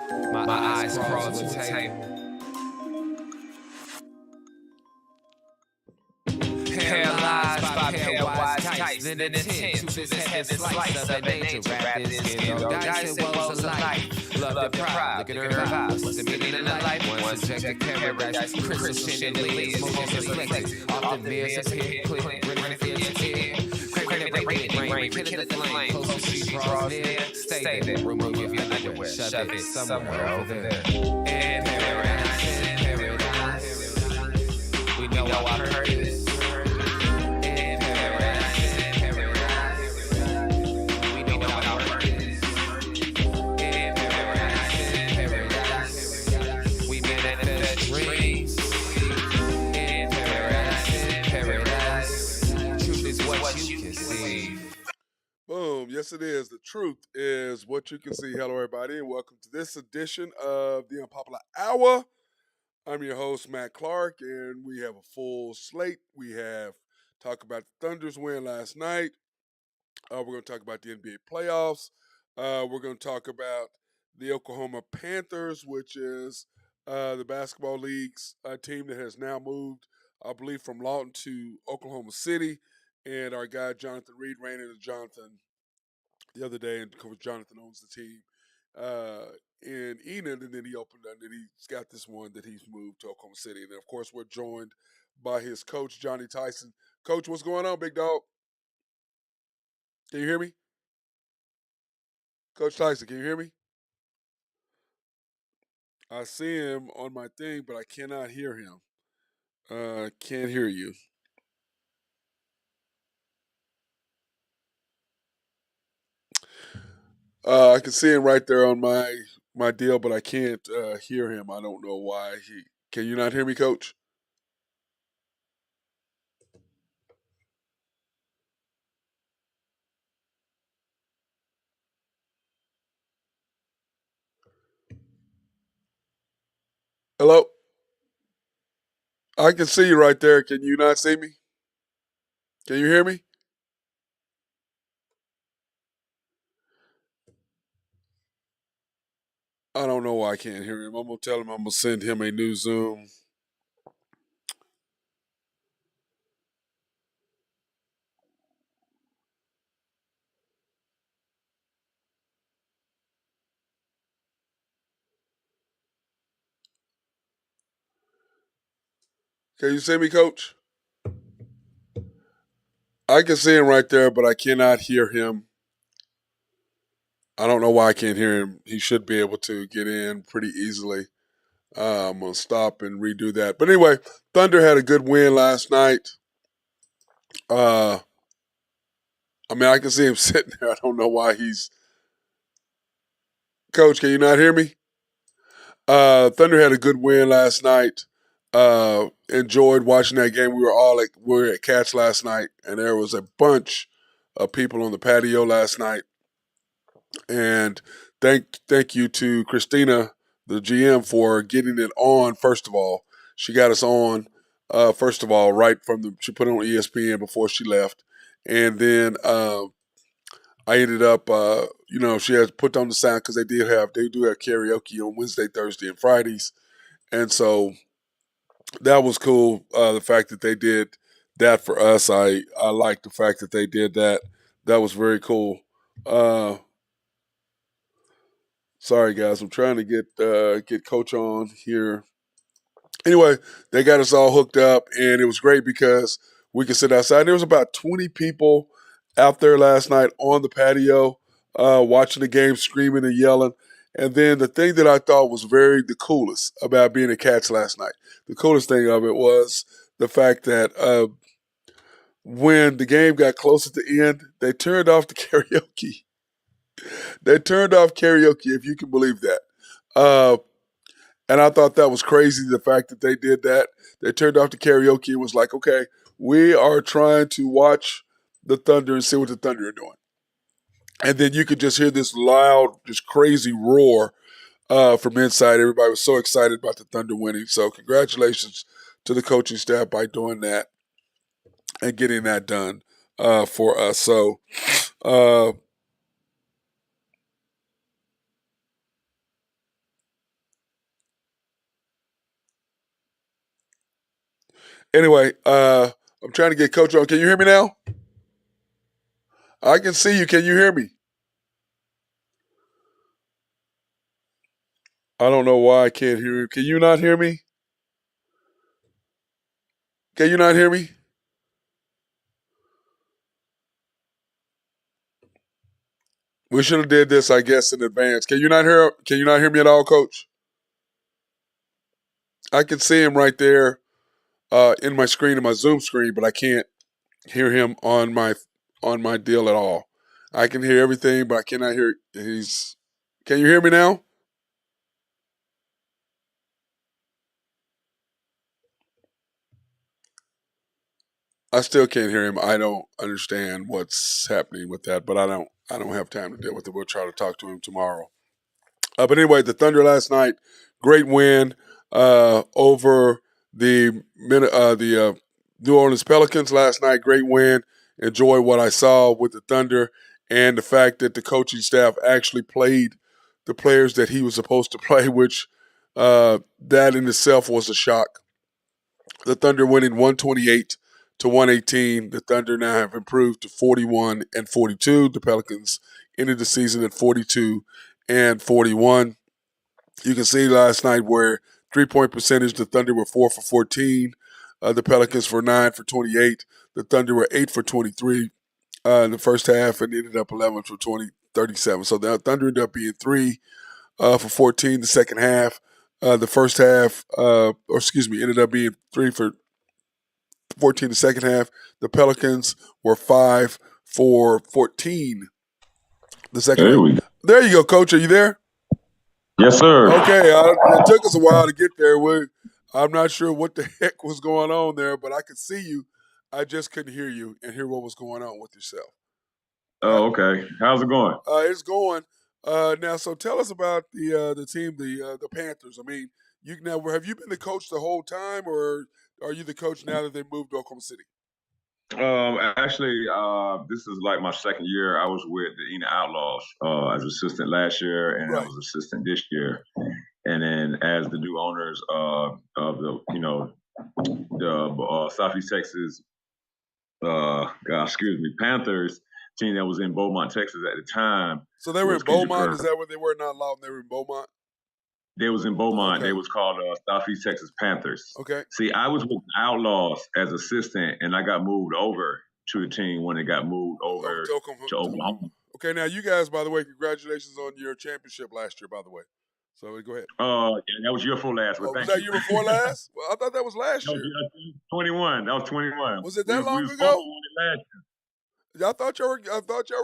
My eyes crawl to the table. Paralyzed by pairwise kites, then intent to this heavy slice of an angel wrapped in skin. Though dice and woes of life, love and pride, look at her vibes. What's the meaning of life? One subject paradise, crystal chandeliers, motions reflected. Often mirrors appear, quick, bringing fear to tear. Craving the rain, rekindling the flame. Close as she draws near, stay there. Remove your underwear, shove it somewhere over there. In paradise, we know our purpose. Boom. Yes, it is. The truth is what you can see. Hello, everybody, and welcome to this edition of the Unpopular Hour. I'm your host, Matt Clark, and we have a full slate. We have talk about the Thunder's win last night. We're going to talk about the NBA playoffs. We're going to talk about the Oklahoma Panthers, which is the basketball league's team that has now moved, I believe, from Lawton to Oklahoma City. And our guy, Jonathan Reed, ran into Jonathan the other day, and Coach Jonathan owns the team in Enid, and then he opened, and then he's got this one that he's moved to Oklahoma City. And then, of course, we're joined by his coach, Johnny Tyson. Coach, what's going on, big dog? Can you hear me? Coach Tyson, can you hear me? I see him on my thing, but I cannot hear him. Can't hear you. I can see him right there on my deal, but I can't hear him. I don't know why. Can you not hear me, Coach? Hello? I can see you right there. Can you not see me? Can you hear me? I don't know why I can't hear him. I'm going to tell him I'm going to send him a new Zoom. Can you see me, Coach? I can see him right there, but I cannot hear him. I don't know why I can't hear him. He should be able to get in pretty easily. I'm going to stop and redo that. But anyway, Thunder had a good win last night. I mean, I can see him sitting there. I don't know why he's. Coach, can you not hear me? Thunder had a good win last night. Enjoyed watching that game. We were at Cats last night, and there was a bunch of people on the patio last night. And thank you to Christina, the GM, for getting it on. First of all, she got us on. First of all, right from she put it on ESPN before she left, and then I ended up, she has put on the sound because they do have karaoke on Wednesday, Thursday, and Fridays, and so that was cool. The fact that they did that for us, I like the fact that they did that. That was very cool. Sorry guys, I'm trying to get Coach on here. Anyway, they got us all hooked up, and it was great because we could sit outside. There was about 20 people out there last night on the patio watching the game, screaming and yelling. And then the thing that I thought was the coolest about being at Cats last night, the coolest thing of it was the fact that when the game got close at the end, they turned off the karaoke. They turned off karaoke, if you can believe that. Uh, And I thought that was crazy, the fact that they did that. They turned off the karaoke and was like, okay, we are trying to watch the Thunder and see what the Thunder are doing. And then you could just hear this loud, just crazy roar from inside. Everybody was so excited about the Thunder winning. So congratulations to the coaching staff by doing that and getting that done for us. So uh, Anyway, I'm trying to get Coach on. Can you hear me now? I can see you. Can you hear me? I don't know why I can't hear you. Can you not hear me? Can you not hear me? We should have did this, I guess, in advance. Can you not hear? Can you not hear me at all, Coach? I can see him right there in my screen, in my Zoom screen, but I can't hear him on my deal at all. I can hear everything, but I cannot hear. He's. Can you hear me now? I still can't hear him. I don't understand what's happening with that, but I don't have time to deal with it. We'll try to talk to him tomorrow. But anyway, the Thunder last night, great win over the New Orleans Pelicans last night. Great win. Enjoy what I saw with the Thunder and the fact that the coaching staff actually played the players that he was supposed to play, which that in itself was a shock. The Thunder winning 128 to 118. The Thunder now have improved to 41 and 42. The Pelicans ended the season at 42 and 41. You can see last night where 3-point percentage, the Thunder were 4 for 14. The Pelicans were 9 for 28. The Thunder were 8 for 23 in the first half and ended up 11 for 37. So the Thunder ended up being 3 for 14 the second half. The first half, ended up being 3 for 14 the second half. The Pelicans were 5 for 14 the second half. There you go, Coach. Are you there? Yes, sir. Okay, it took us a while to get there. I'm not sure what the heck was going on there, but I could see you. I just couldn't hear you and hear what was going on with yourself. Oh, okay. How's it going? It's going now. So tell us about the team, the Panthers. I mean, have you been the coach the whole time, or are you the coach now that they moved to Oklahoma City? Actually, this is like my second year. I was with the Enid Outlaws as assistant last year, and I was assistant this year. And then as the new owners of the Southeast Texas, Panthers team that was in Beaumont, Texas at the time. So they were in Beaumont. Is that where they were? Not Lawton. They were in Beaumont. They was in Beaumont. Okay. They was called Southeast Texas Panthers. Okay. See, I was with Outlaws as assistant, and I got moved over to the team when it got moved over to Oklahoma. Okay, now you guys, by the way, congratulations on your championship last year, by the way. So go ahead. Yeah, that was year before last. But was that year before last? Well, I thought that was last year. 21. That was 21. Was it that long ago? I thought y'all were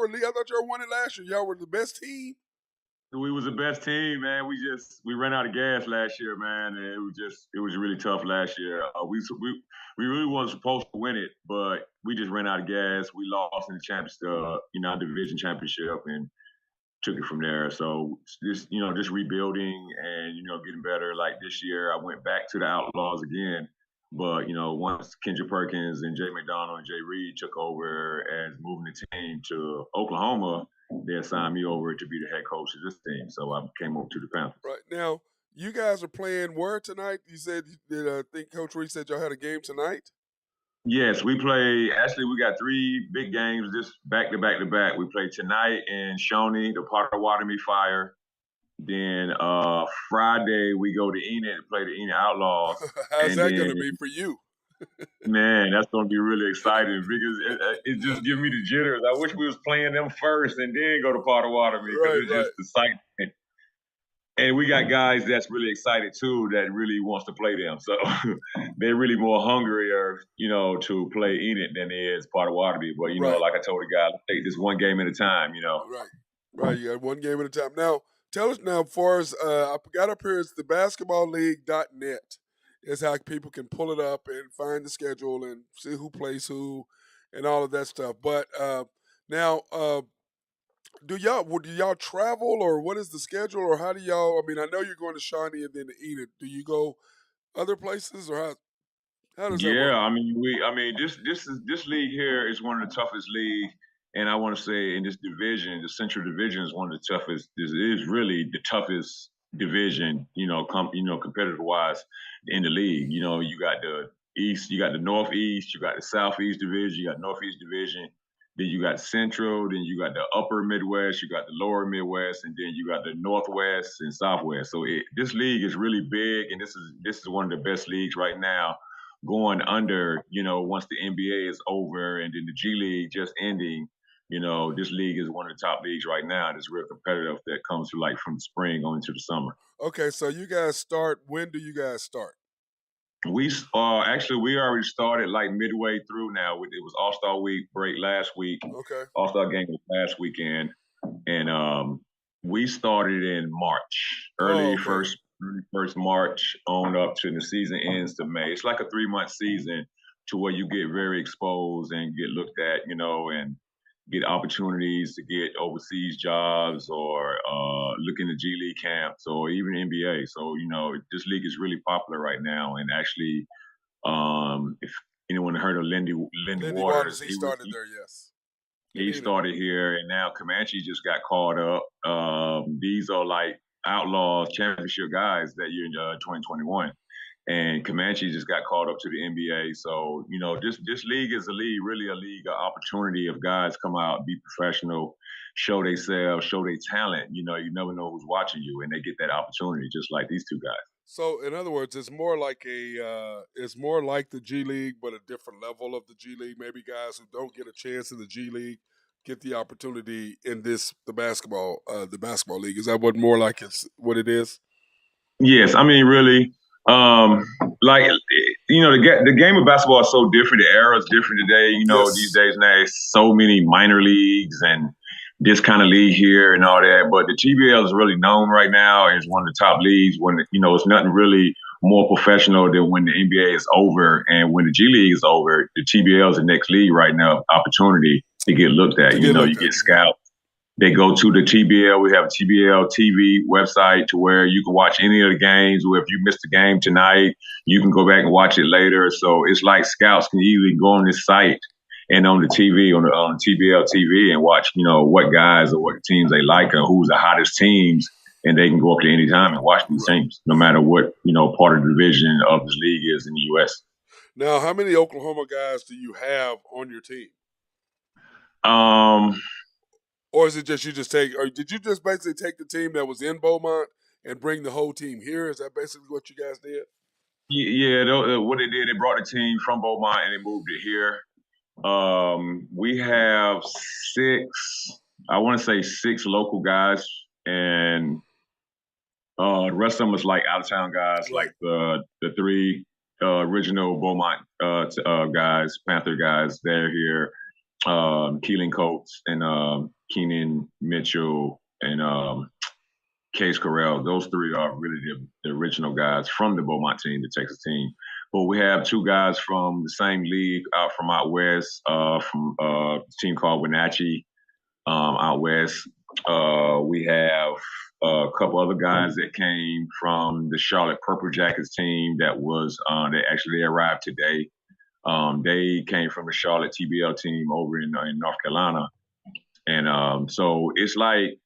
winning last year. Y'all were the best team. We was the best team, man. We ran out of gas last year, man. And it was really tough last year. We really wasn't supposed to win it, but we just ran out of gas. We lost in the championship, division championship, and took it from there. So just rebuilding and getting better. Like this year, I went back to the Outlaws again. But once Kendra Perkins and Jay McDonald and Jay Reed took over as moving the team to Oklahoma, they assigned me over to be the head coach of this team. So I came over to the Panthers. Right now, you guys are playing where tonight? You said I think Coach Reed said y'all had a game tonight. Yes, we play. Actually, we got 3 big games just back to back to back. We play tonight in Shawnee, the Potawatomi Fire. Then Friday we go to Enid to play the Enid Outlaws. How's that going to be for you? Man, that's going to be really exciting because it just gives me the jitters. I wish we was playing them first and then go to Potawatomi because it's just exciting. And we got guys that's really excited too that really wants to play them. So they're really more hungrier, to play Enid than they is Potawatomi. But like I told the guy, let's take this one game at a time. Right. You got one game at a time. Now, tell us now, as far as I got up here, it's the basketballleague.net is how people can pull it up and find the schedule and see who plays who and all of that stuff. But now, do y'all travel, or what is the schedule, or how do y'all? I mean, I know you're going to Shawnee and then to Enid. Do you go other places, or how does that work? Yeah, this league here is one of the toughest leagues. And I want to say in this division, the Central Division is one of the toughest. This is really the toughest division, competitive wise in the league. You got East, you got the Northeast, you got the Southeast Division, you got Northeast Division, then you got Central, then you got the Upper Midwest, you got the Lower Midwest, and then you got the Northwest and Southwest. So this league is really big, and this is one of the best leagues right now. Going under, once the NBA is over and then the G League just ending, this league is one of the top leagues right now. It's real competitive that comes to like from the spring on into the summer. Okay, so you guys start. When do you guys start? We actually we already started like midway through now. It was All Star Week break last week. Okay. All Star game was last weekend, and we started in March, early first March on up to the season ends to May. It's like a 3-month season to where you get very exposed and get looked at, and get opportunities to get overseas jobs or look into G League camps or even NBA. So, this league is really popular right now. And actually, if anyone heard of Lindy Waters, he started there, yes. He started here, and now Comanche just got called up. These are like outlaws, championship guys that year in 2021. And Comanche just got called up to the NBA. So, this league is really a league of opportunity of guys come out, be professional, show themselves, show their talent. You never know who's watching you, and they get that opportunity just like these two guys. So, in other words, it's more like the G League, but a different level of the G League. Maybe guys who don't get a chance in the G League get the opportunity in the basketball league. Is that what it is? Yes, I mean, really, like the game of basketball is so different. The era is different today. Yes. These days now, there's so many minor leagues and this kind of league here and all that. But the TBL is really known right now as one of the top leagues. When it's nothing really more professional than when the NBA is over and when the G League is over. The TBL is the next league right now. Opportunity to get looked at. You get scouts. They go to the TBL. We have a TBL TV website to where you can watch any of the games. Or if you missed a game tonight, you can go back and watch it later. So it's like scouts can easily go on this site and on the TV, on TBL TV and watch, what guys or what teams they like or who's the hottest teams. And they can go up to any time and watch these teams, no matter what, part of the division of this league is in the U.S. Now, how many Oklahoma guys do you have on your team? Or is it just did you just basically take the team that was in Beaumont and bring the whole team here? Is that basically what you guys did? Yeah, what they did, they brought the team from Beaumont and they moved it here. We have six local guys, and the rest of them is like out of town guys, right. Like the three original Beaumont guys, Panther guys. They're here. Keelan Coates and Keenan Mitchell and Case Correll. Those three are really the original guys from the Beaumont team, the Texas team. But we have two guys from the same league from out west, from a team called Wenatchee out west. We have a couple other guys that came from the Charlotte Purple Jackets team that they arrived today. They came from the Charlotte TBL team over in North Carolina. And so it's like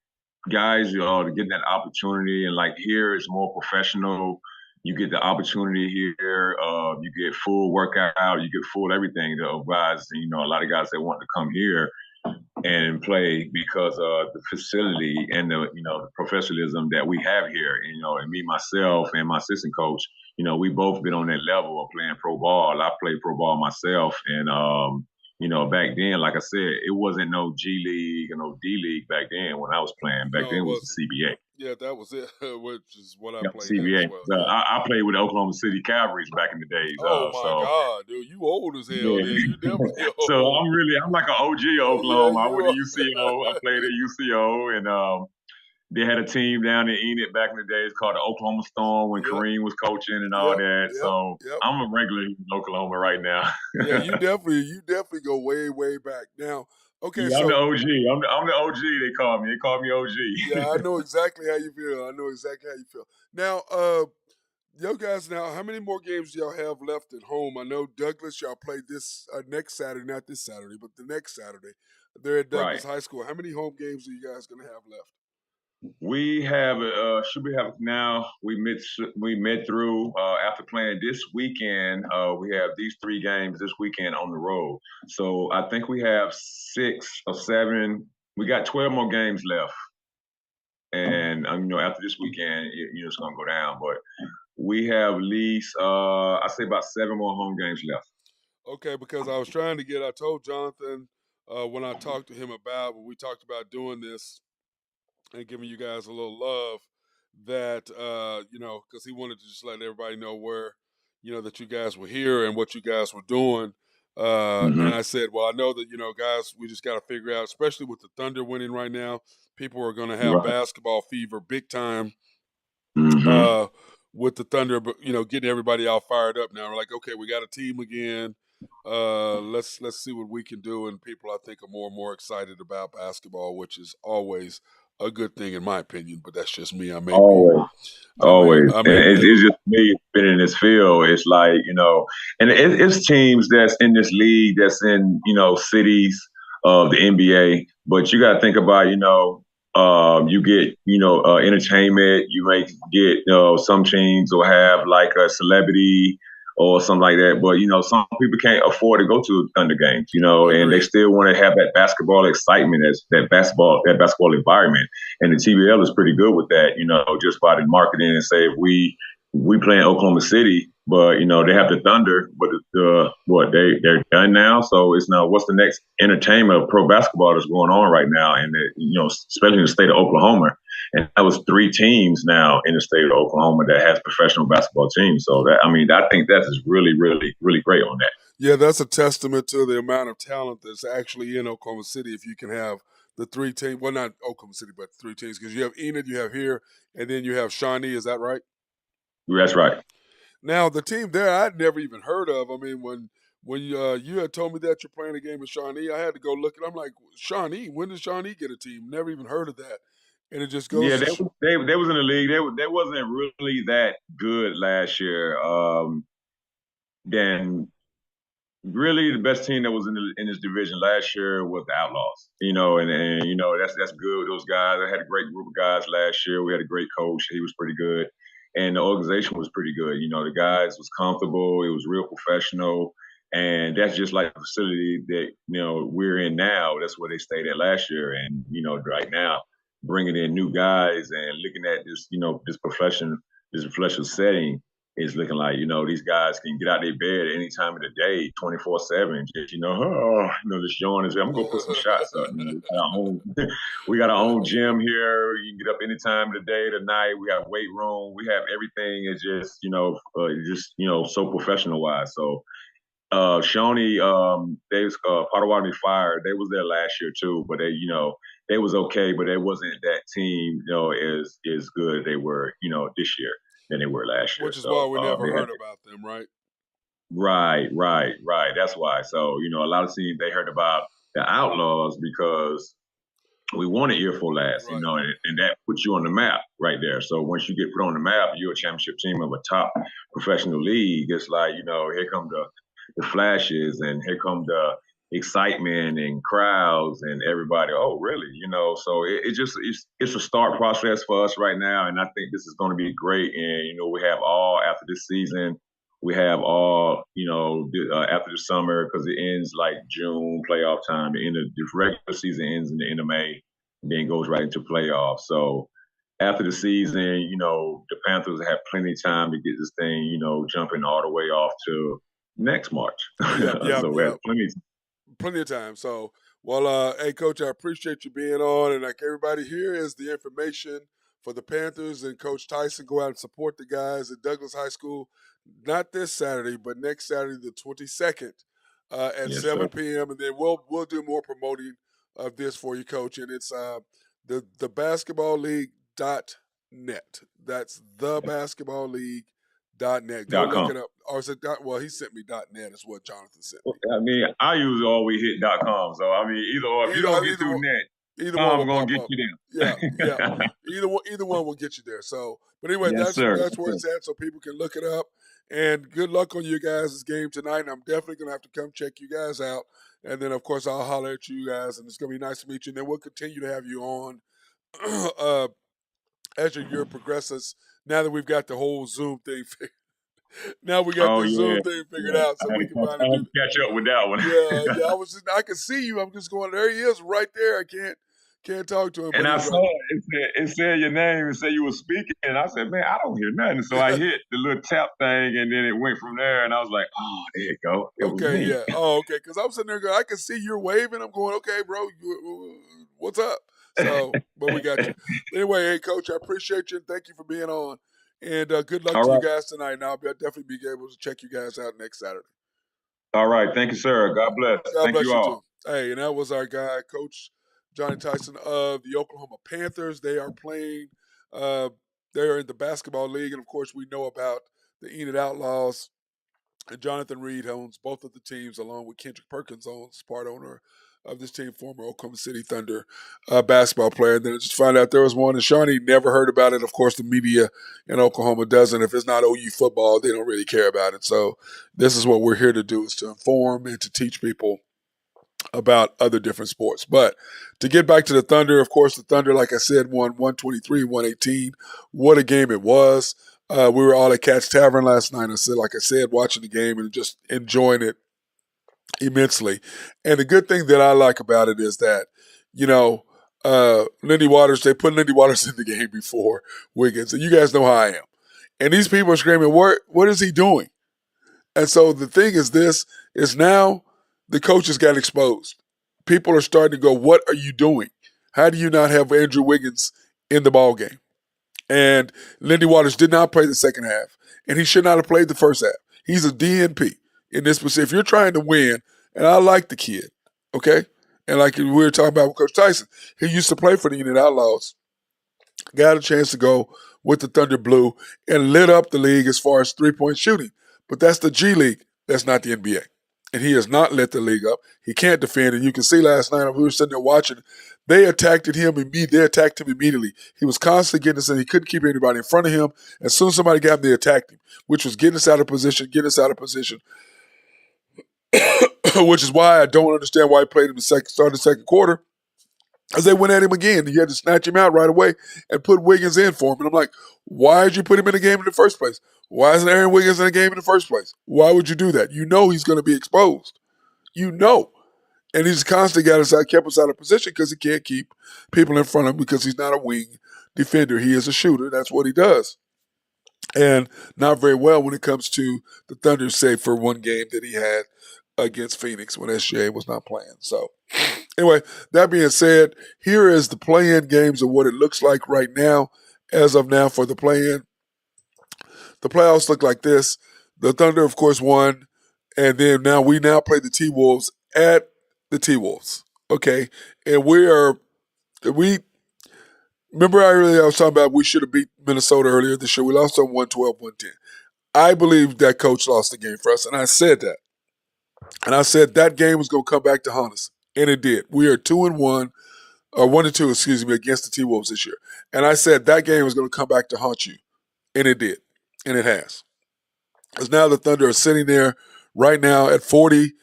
guys getting that opportunity, and like here it's more professional. You get the opportunity here. You get full workout. You get full everything. The guys, a lot of guys that want to come here and play because of the facility and the professionalism that we have here. And me, myself, and my assistant coach, we both been on that level of playing pro ball. I played pro ball myself, and back then, like I said, it wasn't no G League and no D League back then when I was playing. Back then it was the CBA. Yeah, that was it, which is what I played CBA. as well. I played with the Oklahoma City Cavalries back in the days. Oh my God, dude, you old as hell. Yeah. Dude. You definitely old. So I'm like an OG of Oklahoma. I went to UCO. I played at UCO, and they had a team down in Enid back in the days called the Oklahoma Storm when Kareem was coaching and all that. So I'm a regular in Oklahoma right now. Yeah, you definitely go way, way back. Now, okay, I'm the OG. I'm the OG. They call me. They call me OG. Yeah, I know exactly how you feel. Now, yo guys, how many more games do y'all have left at home? I know Douglas, y'all played this next Saturday, not this Saturday, but the next Saturday. They're at Douglas High School. How many home games are you guys going to have left? We have should we have now we met through after playing this weekend. We have these 3 games this weekend on the road. So I think we have 6 or 7. We got 12 more games left, and after this weekend, it's gonna go down. But we have at least I say about 7 more home games left. Okay, because I was trying to get. I told Jonathan when I talked to him about when we talked about doing this and giving you guys a little love that because he wanted to just let everybody know where that you guys were here and what you guys were doing. Hmm. And I said, well, I know that guys, we just got to figure out, especially with the Thunder winning right now, people are going to have Right. basketball fever big time Hmm. uh, with the Thunder, but getting everybody all fired up now. We're like, okay, we got a team again. Let's see what we can do, and people I think are more and more excited about basketball, which is always a good thing in my opinion. But that's just me. Always. Always, I and may be a it's little. just me been in this field. It's like and it's teams that's in this league that's in cities of the NBA. But you got to think about you get entertainment. You may get some teams will have like a celebrity or something like that. But some people can't afford to go to Thunder games. And they Agreed. still want to have that basketball excitement, as that basketball environment. And the TBL is pretty good with that, just by the marketing and say if we play in Oklahoma City, but they have the Thunder, but they're done now. So it's now what's the next entertainment of pro basketball that's going on right now, and especially in the state of Oklahoma. And that was 3 teams now in the state of Oklahoma that has professional basketball teams. So I think that is really, really, really great on that. Yeah, that's a testament to the amount of talent that's actually in Oklahoma City. If you can have the 3 teams, well, not Oklahoma City, but 3 teams, because you have Enid, you have here, and then you have Shawnee. Is that right? That's right. Now, the team there, I'd never even heard of. I mean, when you had told me that you're playing a game with Shawnee, I had to go look at. I'm like, Shawnee, when did Shawnee get a team? Never even heard of that. And it just goes Yeah, to they was in the league. They wasn't really that good last year. Then really the best team that was in this division last year was the Outlaws. And that's good. Those guys, I had a great group of guys last year. We had a great coach. He was pretty good, and the organization was pretty good. The guys was comfortable. It was real professional, and that's just like the facility that we're in now. That's where they stayed at last year, and right now bringing in new guys and looking at this professional setting is looking like these guys can get out their bed any time of the day, 24/7. Just just join us. I'm gonna go put some shots up. We got our own gym here. You can get up any time of the day, the night. We have weight room. We have everything. It's just so professional wise. So Shawnee, they was Potawatomi Fire. They was there last year too, but they was okay, but they wasn't that team as good as they were this year than they were last year. which is why So we never they had heard about them, right? right. That's why. So a lot of teams they heard about the Outlaws because we won an earful last, Right. and that puts you on the map right there. So once you get put on the map, you're a championship team of a top professional league. It's like here come the flashes, and here come the excitement and crowds and everybody. Oh, really? So it's a start process for us right now, and I think this is going to be great. And we have all after this season. We have all, after the summer because it ends like June playoff time. The end of the regular season ends in the end of May, and then goes right into playoffs. So after the season, the Panthers have plenty of time to get this thing, jumping all the way off to next March. Yep, yep, So we have yep. plenty. Plenty of time. So, well, hey, Coach, I appreciate you being on. And like everybody, here is the information for the Panthers and Coach Tyson. Go out and support the guys at Douglas High School, not this Saturday, but next Saturday, the 22nd, at Yes, sir. 7 p.m. And then we'll do more promoting of this for you, Coach. And it's the basketball league.net. That's the basketball league.net. Go look .com. it up. Or is it well, he sent me .net is what Jonathan sent me. I mean, I use always hit .com. So I mean, either or. If you don't get Either through one, net, either one I'm will gonna pop get up. you Yeah, yeah. there. Either one will get you there. So, but anyway, Yes, that's sir. that's where it's at, so people can look it up. And good luck on you guys' game tonight. And I'm definitely gonna have to come check you guys out. And then, of course, I'll holler at you guys, and it's gonna be nice to meet you. And then we'll continue to have you on, uh, as your year progresses. Now that we've got the whole Zoom thing, now we got Oh the yeah, Zoom thing figured yeah. out, so we can I finally had do. to catch up with that one. Yeah. I can see you. I'm just going. There he is, right there. I can't talk to him, but And I he's saw right. it said your name and said you were speaking. And I said, man, I don't hear nothing. So I hit the little tap thing and then it went from there. And I was like, oh, there you go. It was Okay, me. yeah. Oh, okay. Because I'm sitting there going, I can see you're waving. I'm going, okay, bro. What's up? So, but we got you. Anyway, hey, Coach, I appreciate you and thank you for being on. And good luck All to you right. guys tonight. And I'll definitely be able to check you guys out next Saturday. All right. Thank you, sir. God bless. God Thank bless you you all. too. Hey, and that was our guy, Coach Johnny Tyson of the Oklahoma Panthers. They are playing. Uh, they are in the basketball league, and of course, we know about the Enid Outlaws. And Jonathan Reed owns both of the teams, along with Kendrick Perkins, owns part owner of this team, former Oklahoma City Thunder basketball player. And then I just found out there was one, and Shawnee never heard about it. Of course, the media in Oklahoma doesn't. If it's not OU football, they don't really care about it. So this is what we're here to do, is to inform and to teach people about other different sports. But to get back to the Thunder, of course, the Thunder, like I said, won 123, 118. What a game it was. We were all at Cat's Tavern last night. Like I said, watching the game and just enjoying it immensely. And the good thing that I like about it is that, Lindy Waters, they put Lindy Waters in the game before Wiggins. And you guys know how I am. And these people are screaming, what is he doing? And so the thing is now the coaches got exposed. People are starting to go, what are you doing? How do you not have Andrew Wiggins in the ball game? And Lindy Waters did not play the second half, and he should not have played the first half. He's a DNP in this position. If you're trying to win, and I like the kid, okay? And like we were talking about with Coach Tyson, he used to play for the United Outlaws, got a chance to go with the Thunder Blue and lit up the league as far as three-point shooting. But that's the G League. That's not the NBA. And he has not lit the league up. He can't defend. And you can see last night, we were sitting there watching, they attacked him immediately. He was constantly getting us in. He couldn't keep anybody in front of him. As soon as somebody got him, they attacked him, which was getting us out of position, which is why I don't understand why he played him started the second quarter. As they went at him again, you had to snatch him out right away and put Wiggins in for him. And I'm like, why did you put him in the game in the first place? Why isn't Aaron Wiggins in the game in the first place? Why would you do that? You know he's going to be exposed. You know. And he's constantly kept us out of position because he can't keep people in front of him because he's not a wing defender. He is a shooter. That's what he does. And not very well when it comes to the Thunder, save for one game that he had against Phoenix when SJ was not playing. So anyway, that being said, here is the play-in games of what it looks like right now. As of now for the play-in, the playoffs look like this. The Thunder, of course, won. And then we play the T-Wolves at the T-Wolves. Okay? And we remember I was talking about we should have beat Minnesota earlier this year. We lost on 112, 110. I believe that coach lost the game for us, and I said that. And I said that game was going to come back to haunt us, and it did. We are 2-1, or 1-2, excuse me, against the T-Wolves this year. And I said that game was going to come back to haunt you, and it did, and it has. Because now the Thunder are sitting there right now at 40,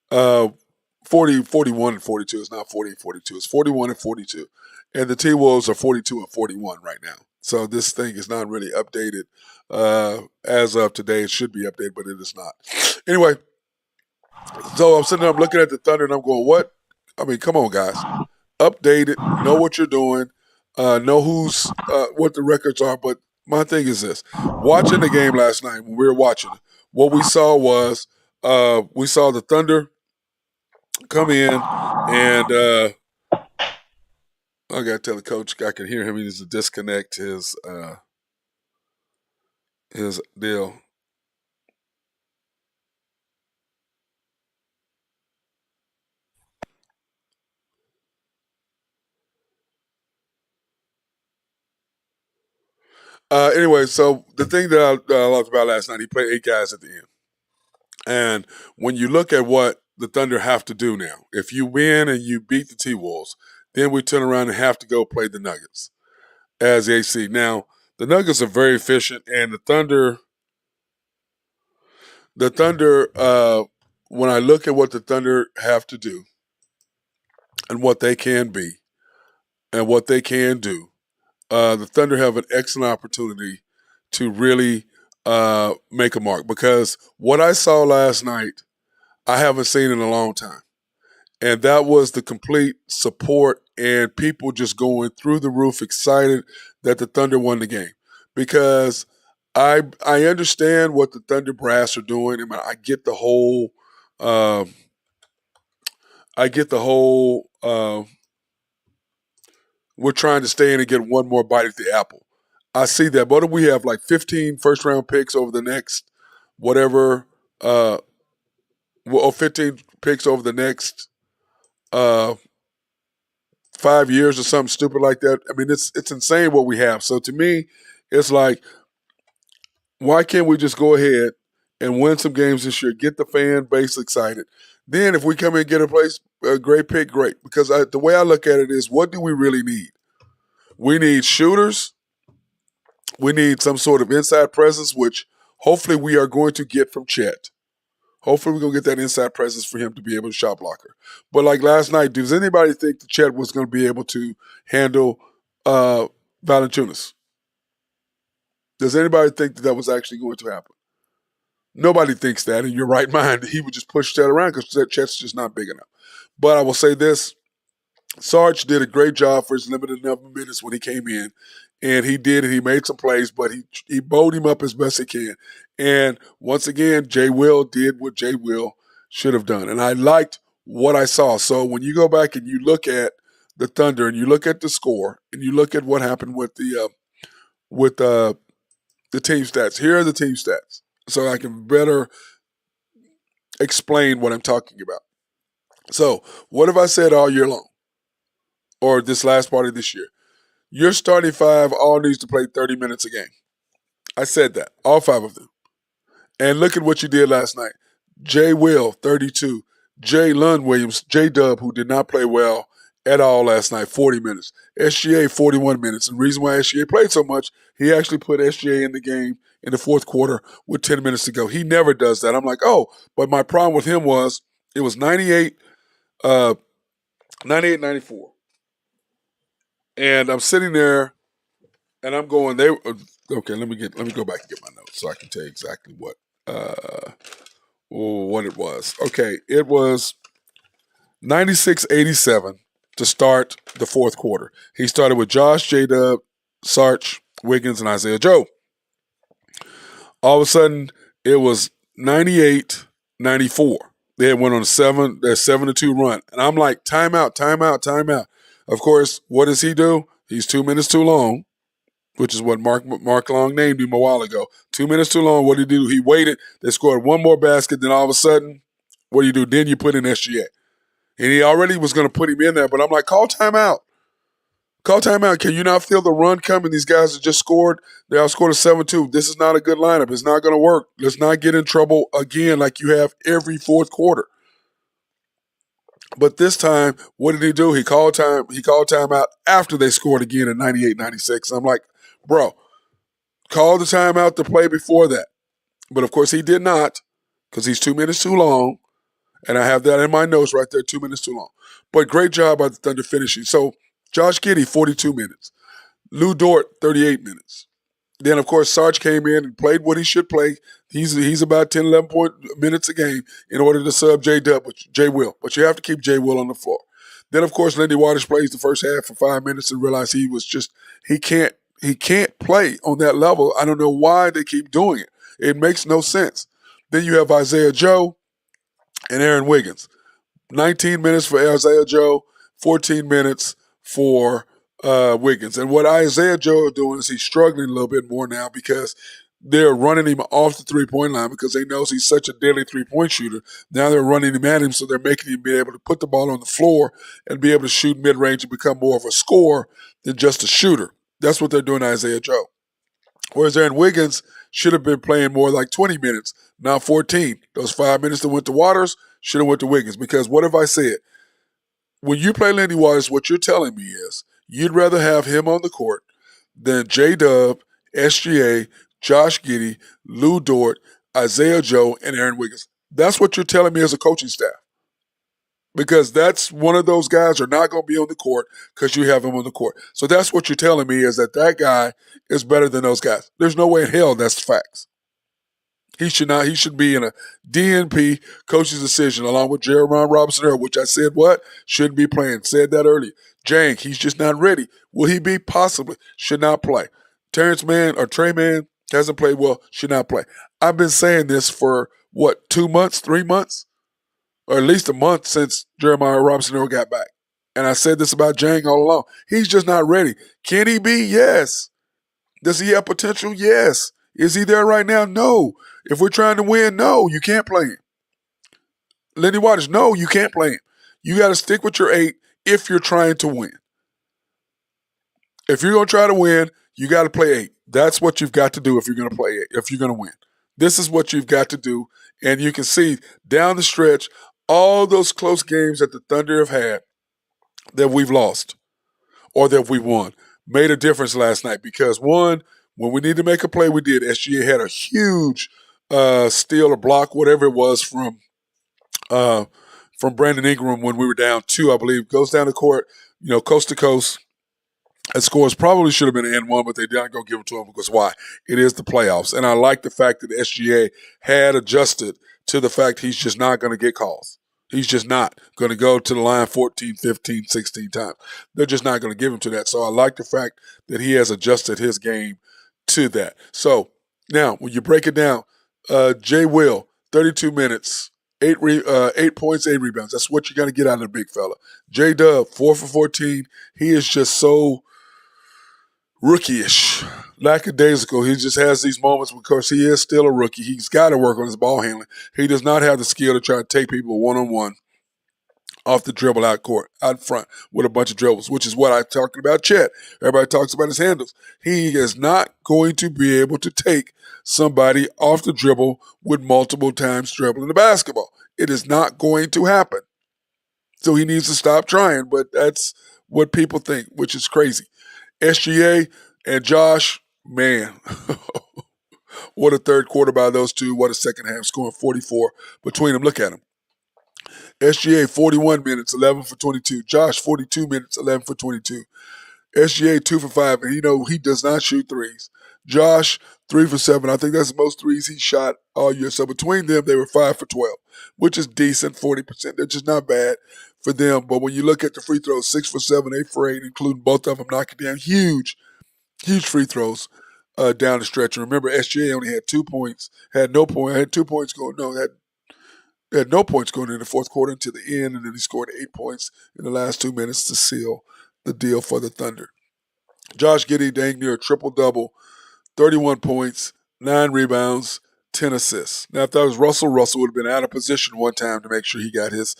41 and 42. It's not 40 and 42. It's 41 and 42. And the T-Wolves are 42 and 41 right now. So this thing is not really updated as of today. It should be updated, but it is not. Anyway, so I'm sitting there, I'm looking at the Thunder, and I'm going, what? I mean, come on, guys. Update it. Know what you're doing. Know what the records are. But my thing is this. Watching the game last night, when we were watching it, what we saw was we saw the Thunder come in, and I got to tell the coach, I can hear him. He needs to disconnect his deal. Anyway, so the thing that I loved about last night, he played 8 guys at the end. And when you look at what the Thunder have to do now, if you win and you beat the T-Wolves, then we turn around and have to go play the Nuggets as AC. Now, the Nuggets are very efficient, and the Thunder, when I look at what the Thunder have to do and what they can be and what they can do, the Thunder have an excellent opportunity to really make a mark, because what I saw last night, I haven't seen in a long time. And that was the complete support and people just going through the roof excited that the Thunder won the game. Because I understand what the Thunder brass are doing. I mean, I get the whole we're trying to stay in and get one more bite at the apple. I see that. But we have like 15 first round picks over the next whatever, 15 picks over the next uh, 5 years or something stupid like that. I mean, it's insane what we have. So to me, it's like, why can't we just go ahead and win some games this year, get the fan base excited? Then if we come in and get a great pick, great. Because the way I look at it is, what do we really need? We need shooters. We need some sort of inside presence, which hopefully we are going to get from Chet. Hopefully we're going to get that inside presence for him to be able to shot blocker. But like last night, does anybody think that Chet was going to be able to handle Valanciunas? Does anybody think that was actually going to happen? Nobody thinks that, in your right mind. He would just push Chet around because Chet's just not big enough. But I will say this, Sarge did a great job for his limited number of minutes when he came in. And he did it. He made some plays, but he bowled him up as best he can. And once again, Jay Will did what Jay Will should have done. And I liked what I saw. So when you go back and you look at the Thunder and you look at the score and you look at what happened with the team stats, here are the team stats, so I can better explain what I'm talking about. So what have I said all year long, or this last part of this year? Your starting five all needs to play 30 minutes a game. I said that, all five of them. And look at what you did last night. Jay Will, 32. Jay Lund Williams, J-Dub, who did not play well at all last night, 40 minutes. SGA, 41 minutes. And the reason why SGA played so much, he actually put SGA in the game in the fourth quarter with 10 minutes to go. He never does that. I'm like, oh, but my problem with him was it was 98, 94. And I'm sitting there, and I'm going. Okay. Let me go back and get my notes so I can tell you exactly what it was. Okay, it was 96-87 to start the fourth quarter. He started with Josh, J-Dub, Sarge, Wiggins, and Isaiah Joe. All of a sudden, it was 98-94. They had went on a 7-2 run, and I'm like, timeout. Of course, what does he do? He's 2 minutes too long, which is what Mark Long named him a while ago. 2 minutes too long. What did he do? He waited. They scored one more basket. Then all of a sudden, what do you do? Then you put in SGA. And he already was going to put him in there, but I'm like, call timeout. Call timeout. Can you not feel the run coming? These guys have just scored. They all scored a 7-2. This is not a good lineup. It's not going to work. Let's not get in trouble again like you have every fourth quarter. But this time, what did he do? He called timeout after they scored again at 98-96. I'm like, bro, call the timeout to play before that. But of course he did not, because he's 2 minutes too long. And I have that in my notes right there, 2 minutes too long. But great job by the Thunder finishing. So Josh Giddey, 42 minutes. Lou Dort, 38 minutes. Then, of course, Sarge came in and played what he should play. He's about 10, 11 minutes a game in order to sub Jay Will. But you have to keep Jay Will on the floor. Then, of course, Lindy Waters plays the first half for 5 minutes and realized he can't play on that level. I don't know why they keep doing it. It makes no sense. Then you have Isaiah Joe and Aaron Wiggins. 19 minutes for Isaiah Joe, 14 minutes for Wiggins. And what Isaiah Joe is doing is he's struggling a little bit more now because they're running him off the three-point line because they know he's such a deadly three-point shooter. Now they're running him at him, so they're making him be able to put the ball on the floor and be able to shoot mid-range and become more of a scorer than just a shooter. That's what they're doing to Isaiah Joe. Whereas Aaron Wiggins should have been playing more like 20 minutes, now 14. Those 5 minutes that went to Waters should have went to Wiggins. Because what have I said? When you play Lindy Waters, what you're telling me is you'd rather have him on the court than J-Dub, SGA, Josh Giddey, Lou Dort, Isaiah Joe, and Aaron Wiggins. That's what you're telling me as a coaching staff. because that's one of those guys are not going to be on the court because you have him on the court. So that's what you're telling me is that guy is better than those guys. There's no way in hell that's facts. He should not. He should be in a DNP coach's decision along with Jeremiah Robinson Earl, which I said what shouldn't be playing. Said that earlier. Jank, he's just not ready. Will he be? Possibly. Should not play. Terrence Mann or Trey Mann hasn't played well. Should not play. I've been saying this for what 2 months, 3 months, or at least a month since Jeremiah Robinson Earl got back. And I said this about Jank all along. He's just not ready. Can he be? Yes. Does he have potential? Yes. Is he there right now? No. If we're trying to win, no, you can't play him. Lenny Waters, no, you can't play him. You got to stick with your 8 if you're trying to win. If you're going to try to win, you got to play 8. That's what you've got to do if you're going to play 8, if you're going to win. This is what you've got to do. And you can see down the stretch, all those close games that the Thunder have had that we've lost or that we won made a difference last night because, one, when we need to make a play, we did. SGA had a huge steal or block, whatever it was, from Brandon Ingram when we were down 2, I believe. Goes down the court, coast to coast. And scores probably should have been an N1, but they didn't go give it to him because why? It is the playoffs. And I like the fact that SGA had adjusted to the fact he's just not going to get calls. He's just not going to go to the line 14, 15, 16 times. They're just not going to give him to that. So I like the fact that he has adjusted his game to that. So now when you break it down, Jay Will, 32 minutes, 8 points, 8 rebounds. That's what you're going to get out of the big fella. J Dub, 4 for 14. He is just so rookie-ish, lackadaisical. He just has these moments because he is still a rookie. He's got to work on his ball handling. He does not have the skill to try to take people one-on-one off the dribble out front with a bunch of dribbles, which is what I'm talking about Chet. Everybody talks about his handles. He is not going to be able to take somebody off the dribble with multiple times dribbling the basketball. It is not going to happen. So he needs to stop trying, but that's what people think, which is crazy. SGA and Josh, man, what a third quarter by those two. What a second half, scoring 44 between them. Look at them. SGA, 41 minutes, 11 for 22. Josh, 42 minutes, 11 for 22. SGA, 2 for 5, and he does not shoot threes. Josh, 3 for 7. I think that's the most threes he shot all year. So between them, they were 5 for 12, which is decent, 40%. They're just not bad for them. But when you look at the free throws, 6 for 7, 8 for 8, including both of them knocking down huge free throws down the stretch. And remember, SGA only had 2 points, had 2 points going. No, had no points going in the fourth quarter until the end, and then he scored 8 points in the last 2 minutes to seal the deal for the Thunder. Josh Giddey, dang near a triple-double, 31 points, 9 rebounds, 10 assists. Now, if that was Russell would have been out of position one time to make sure he got his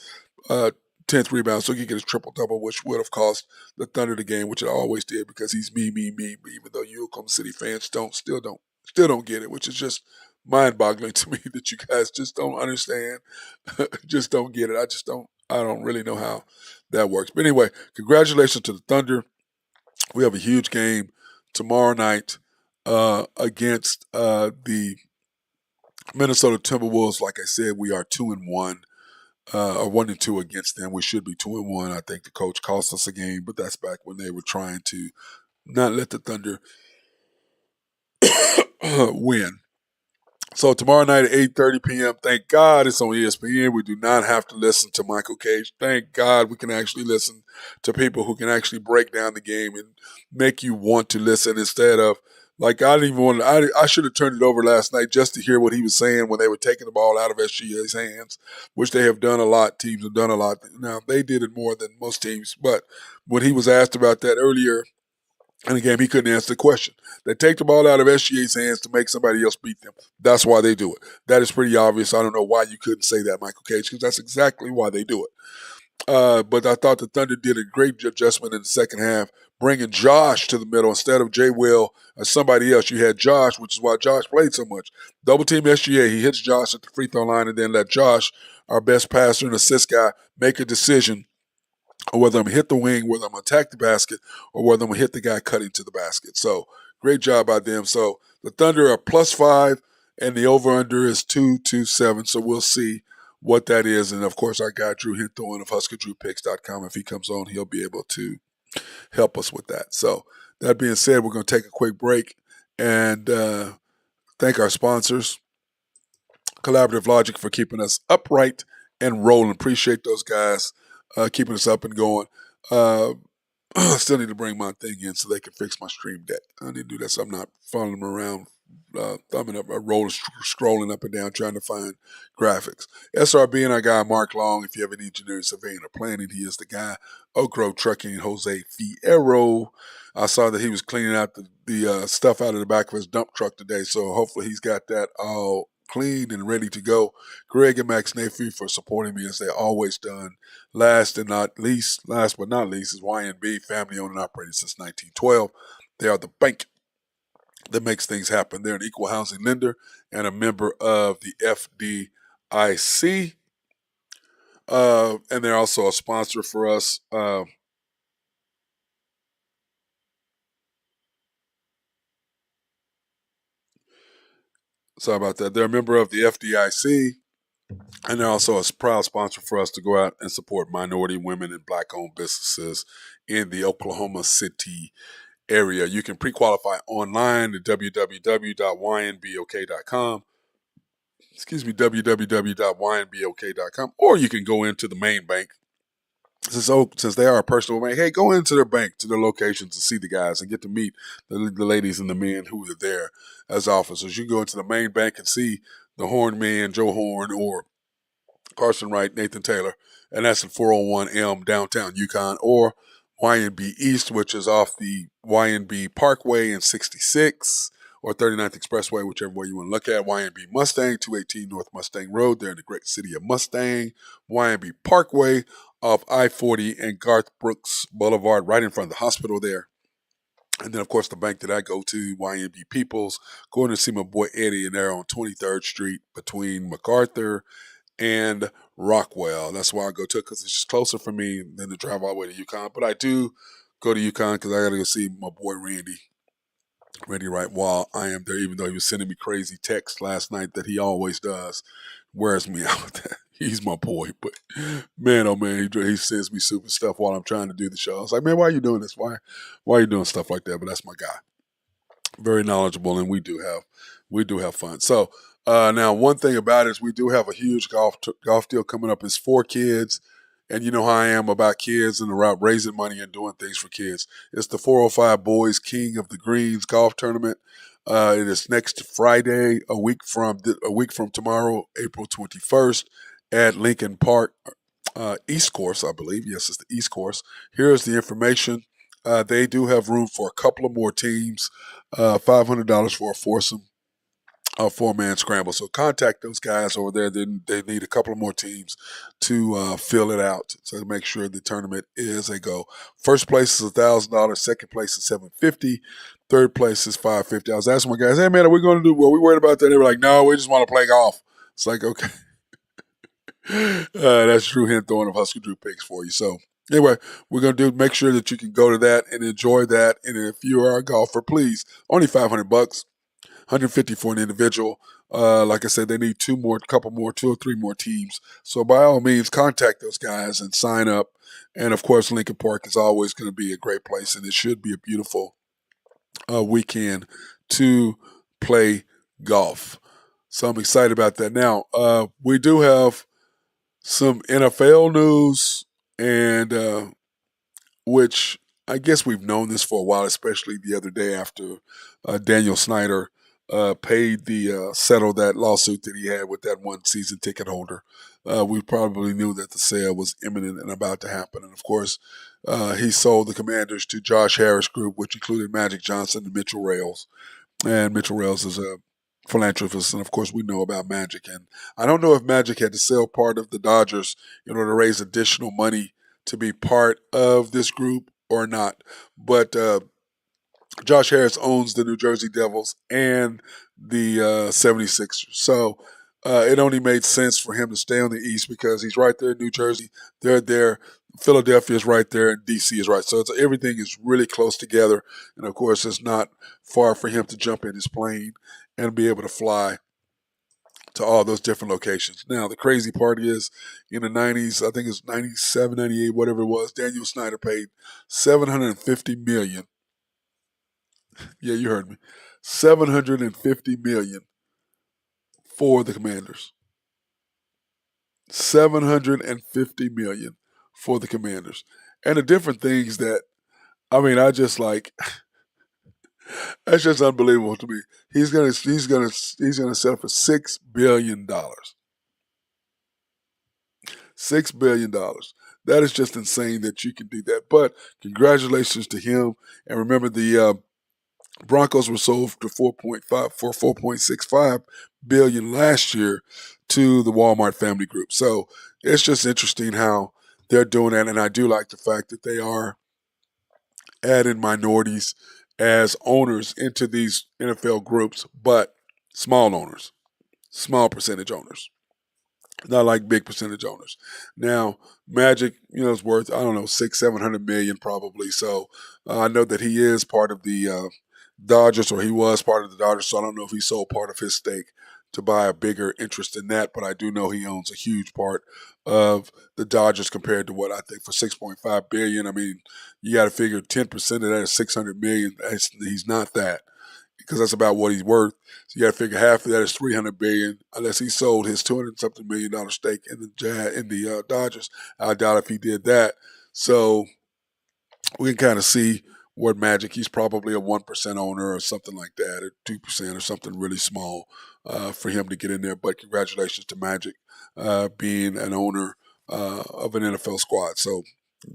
10th rebound so he could get his triple-double, which would have cost the Thunder the game, which it always did because he's me. But even though you Oklahoma City fans still don't get it, which is just mind-boggling to me that you guys just don't understand, just don't get it. I don't really know how that works. But anyway, congratulations to the Thunder. We have a huge game tomorrow night against the Minnesota Timberwolves. Like I said, we are 2-1, or 1-2 against them. We should be 2-1. I think the coach cost us a game, but that's back when they were trying to not let the Thunder win. So tomorrow night at 8:30 p.m., thank God it's on ESPN. We do not have to listen to Michael Cage. Thank God we can actually listen to people who can actually break down the game and make you want to listen instead of, like, I should have turned it over last night just to hear what he was saying when they were taking the ball out of SGA's hands, which they have done a lot. Teams have done a lot. Now, they did it more than most teams, but when he was asked about that earlier in the game, he couldn't answer the question. They take the ball out of SGA's hands to make somebody else beat them. That's why they do it. That is pretty obvious. I don't know why you couldn't say that, Michael Cage, because that's exactly why they do it. But I thought the Thunder did a great adjustment in the second half, bringing Josh to the middle instead of Jay Will or somebody else. You had Josh, which is why Josh played so much. Double team SGA. He hits Josh at the free throw line and then let Josh, our best passer and assist guy, make a decision or whether I'm going to hit the wing, whether I'm going to attack the basket, or whether I'm going to hit the guy cutting to the basket. So great job by them. So the Thunder are +5, and the over-under is 227. So we'll see what that is. And of course, our guy Drew Hinthorn of HuskerDrewPicks.com, if he comes on, he'll be able to help us with that. So that being said, we're going to take a quick break and thank our sponsors, Collaborative Logic, for keeping us upright and rolling. Appreciate those guys keeping us up and going. I still need to bring my thing in so they can fix my stream deck. I need to do that so I'm not following them around, thumbing up, scrolling up and down trying to find graphics. SRB and our guy Mark Long, if you have any engineering, surveying, or planning, he is the guy. Oak Grove Trucking, Jose Fierro. I saw that he was cleaning out the stuff out of the back of his dump truck today, so hopefully he's got that all clean and ready to go. Greg and Max Nafee for supporting me as they always done. Last but not least, is YNB, family owned and operated since 1912. They are the bank that makes things happen. They're an equal housing lender and a member of the FDIC. And they're also a sponsor for us. Sorry about that. They're a member of the FDIC. And they're also a proud sponsor for us to go out and support minority, women, and black-owned businesses in the Oklahoma City area. You can pre-qualify online at www.ynbok.com. www.ynbok.com. Or you can go into the main bank. Since they are a personal bank, hey, go into their bank, to their locations to see the guys and get to meet the ladies and the men who are there as officers. You go into the main bank and see the Horn Man, Joe Horn, or Carson Wright, Nathan Taylor, and that's in 401 Elm, downtown Yukon, or YNB East, which is off the YNB Parkway in 66, or 39th Expressway, whichever way you want to look at. YNB Mustang, 218 North Mustang Road, there in the great city of Mustang. YNB Parkway off I-40 and Garth Brooks Boulevard, right in front of the hospital there. And then, of course, the bank that I go to, YNB Peoples, going to see my boy Eddie, and they're on 23rd Street between MacArthur and Rockwell. That's why I go to it, because it's just closer for me than to drive all the way to Yukon. But I do go to Yukon because I got to go see my boy Randy Wright while I am there, even though he was sending me crazy texts last night that he always does. Wears me out with that. He's my boy, but man, oh man, he sends me super stuff while I'm trying to do the show. I was like, man, why are you doing this? Why are you doing stuff like that? But that's my guy. Very knowledgeable, and we do have fun. So now, one thing about it is we do have a huge golf deal coming up. It's for kids, and you know how I am about kids and about raising money and doing things for kids. It's the 405 Boys King of the Greens golf tournament. It is next Friday, a week from tomorrow, April 21st, at Lincoln Park, East Course, I believe. Yes, it's the East Course. Here's the information. They do have room for a couple of more teams. $500 for a foursome, a four-man scramble. So contact those guys over there. They need a couple of more teams to fill it out, so to make sure the tournament is a go. First place is $1,000. Second place is $750. Third place is $550. I was asking my guys, hey man, are we going to do? Well, we worried about that. They were like, no, we just want to play golf. It's like, okay. That's Drew Hinthorn of Husker Drew Picks for you. So anyway, we're going to make sure that you can go to that and enjoy that. And if you are a golfer, please, only $500, $150 for an individual. Like I said, they need two or three more teams. So by all means, contact those guys and sign up. And of course, Lincoln Park is always going to be a great place, and it should be a beautiful weekend to play golf. So I'm excited about that. Now, we do have some NFL news, and which I guess we've known this for a while, especially the other day after Daniel Snyder settled that lawsuit that he had with that one season ticket holder. We probably knew that the sale was imminent and about to happen. And of course, he sold the Commanders to Josh Harris Group, which included Magic Johnson and Mitchell Rails. And Mitchell Rails is a philanthropist, and of course we know about Magic. And I don't know if Magic had to sell part of the Dodgers in order to raise additional money to be part of this group or not. But Josh Harris owns the New Jersey Devils and the 76ers. So it only made sense for him to stay on the East because he's right there in New Jersey. They're there. Philadelphia is right there, and D.C. is right. So everything is really close together. And, of course, it's not far for him to jump in his plane and be able to fly to all those different locations. Now, the crazy part is in the 90s, I think it's 97, 98, whatever it was, Daniel Snyder paid $750 million. Yeah, you heard me. $750 million for the Commanders. $750 million for the Commanders. And the different things that, I just like, that's just unbelievable to me. He's gonna sell for $6 billion. $6 billion. That is just insane that you can do that. But congratulations to him. And remember, the Broncos were sold for 4.65 billion last year to the Walmart Family Group. So it's just interesting how they're doing that. And I do like the fact that they are adding minorities as owners into these NFL groups, but small owners, small percentage owners. Not like big percentage owners. Now, Magic, is worth, I don't know, 600-700 million probably. So I know that he is part of the Dodgers, or he was part of the Dodgers. So I don't know if he sold part of his stake to buy a bigger interest in that. But I do know he owns a huge part of the Dodgers compared to what I think for 6.5 billion. I mean, you got to figure 10% of that is 600 million. He's not that, because that's about what he's worth. So you got to figure half of that is $300 billion, unless he sold his $200-something million stake in the Dodgers. I doubt if he did that. So we can kind of see what Magic. He's probably a 1% owner or something like that, or 2% or something really small for him to get in there. But congratulations to Magic being an owner of an NFL squad. So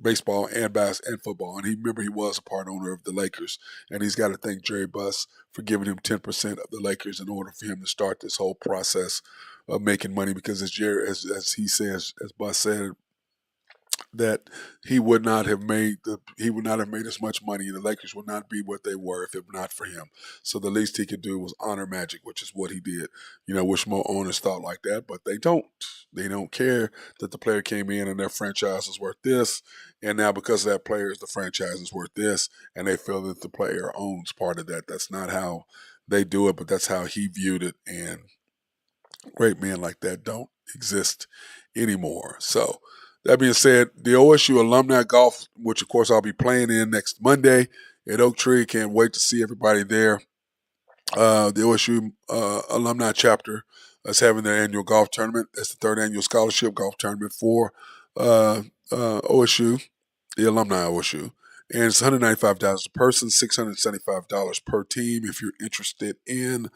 baseball and football. And he was a part owner of the Lakers, and he's got to thank Jerry Buss for giving him 10% of the Lakers in order for him to start this whole process of making money. Because as Buss said, that he would not have made as much money, and the Lakers would not be what they were if it were not for him. So the least he could do was honor Magic, which is what he did. Wish more owners thought like that, but they don't. They don't care that the player came in and their franchise is worth this, and now because of that player, the franchise is worth this, and they feel that the player owns part of that. That's not how they do it, but that's how he viewed it, and great men like that don't exist anymore. So that being said, the OSU Alumni Golf, which of course I'll be playing in next Monday at Oak Tree, can't wait to see everybody there. The OSU Alumni Chapter is having their annual golf tournament. It's the third annual scholarship golf tournament for OSU, the Alumni OSU. And it's $195 a person, $675 per team. If you're interested in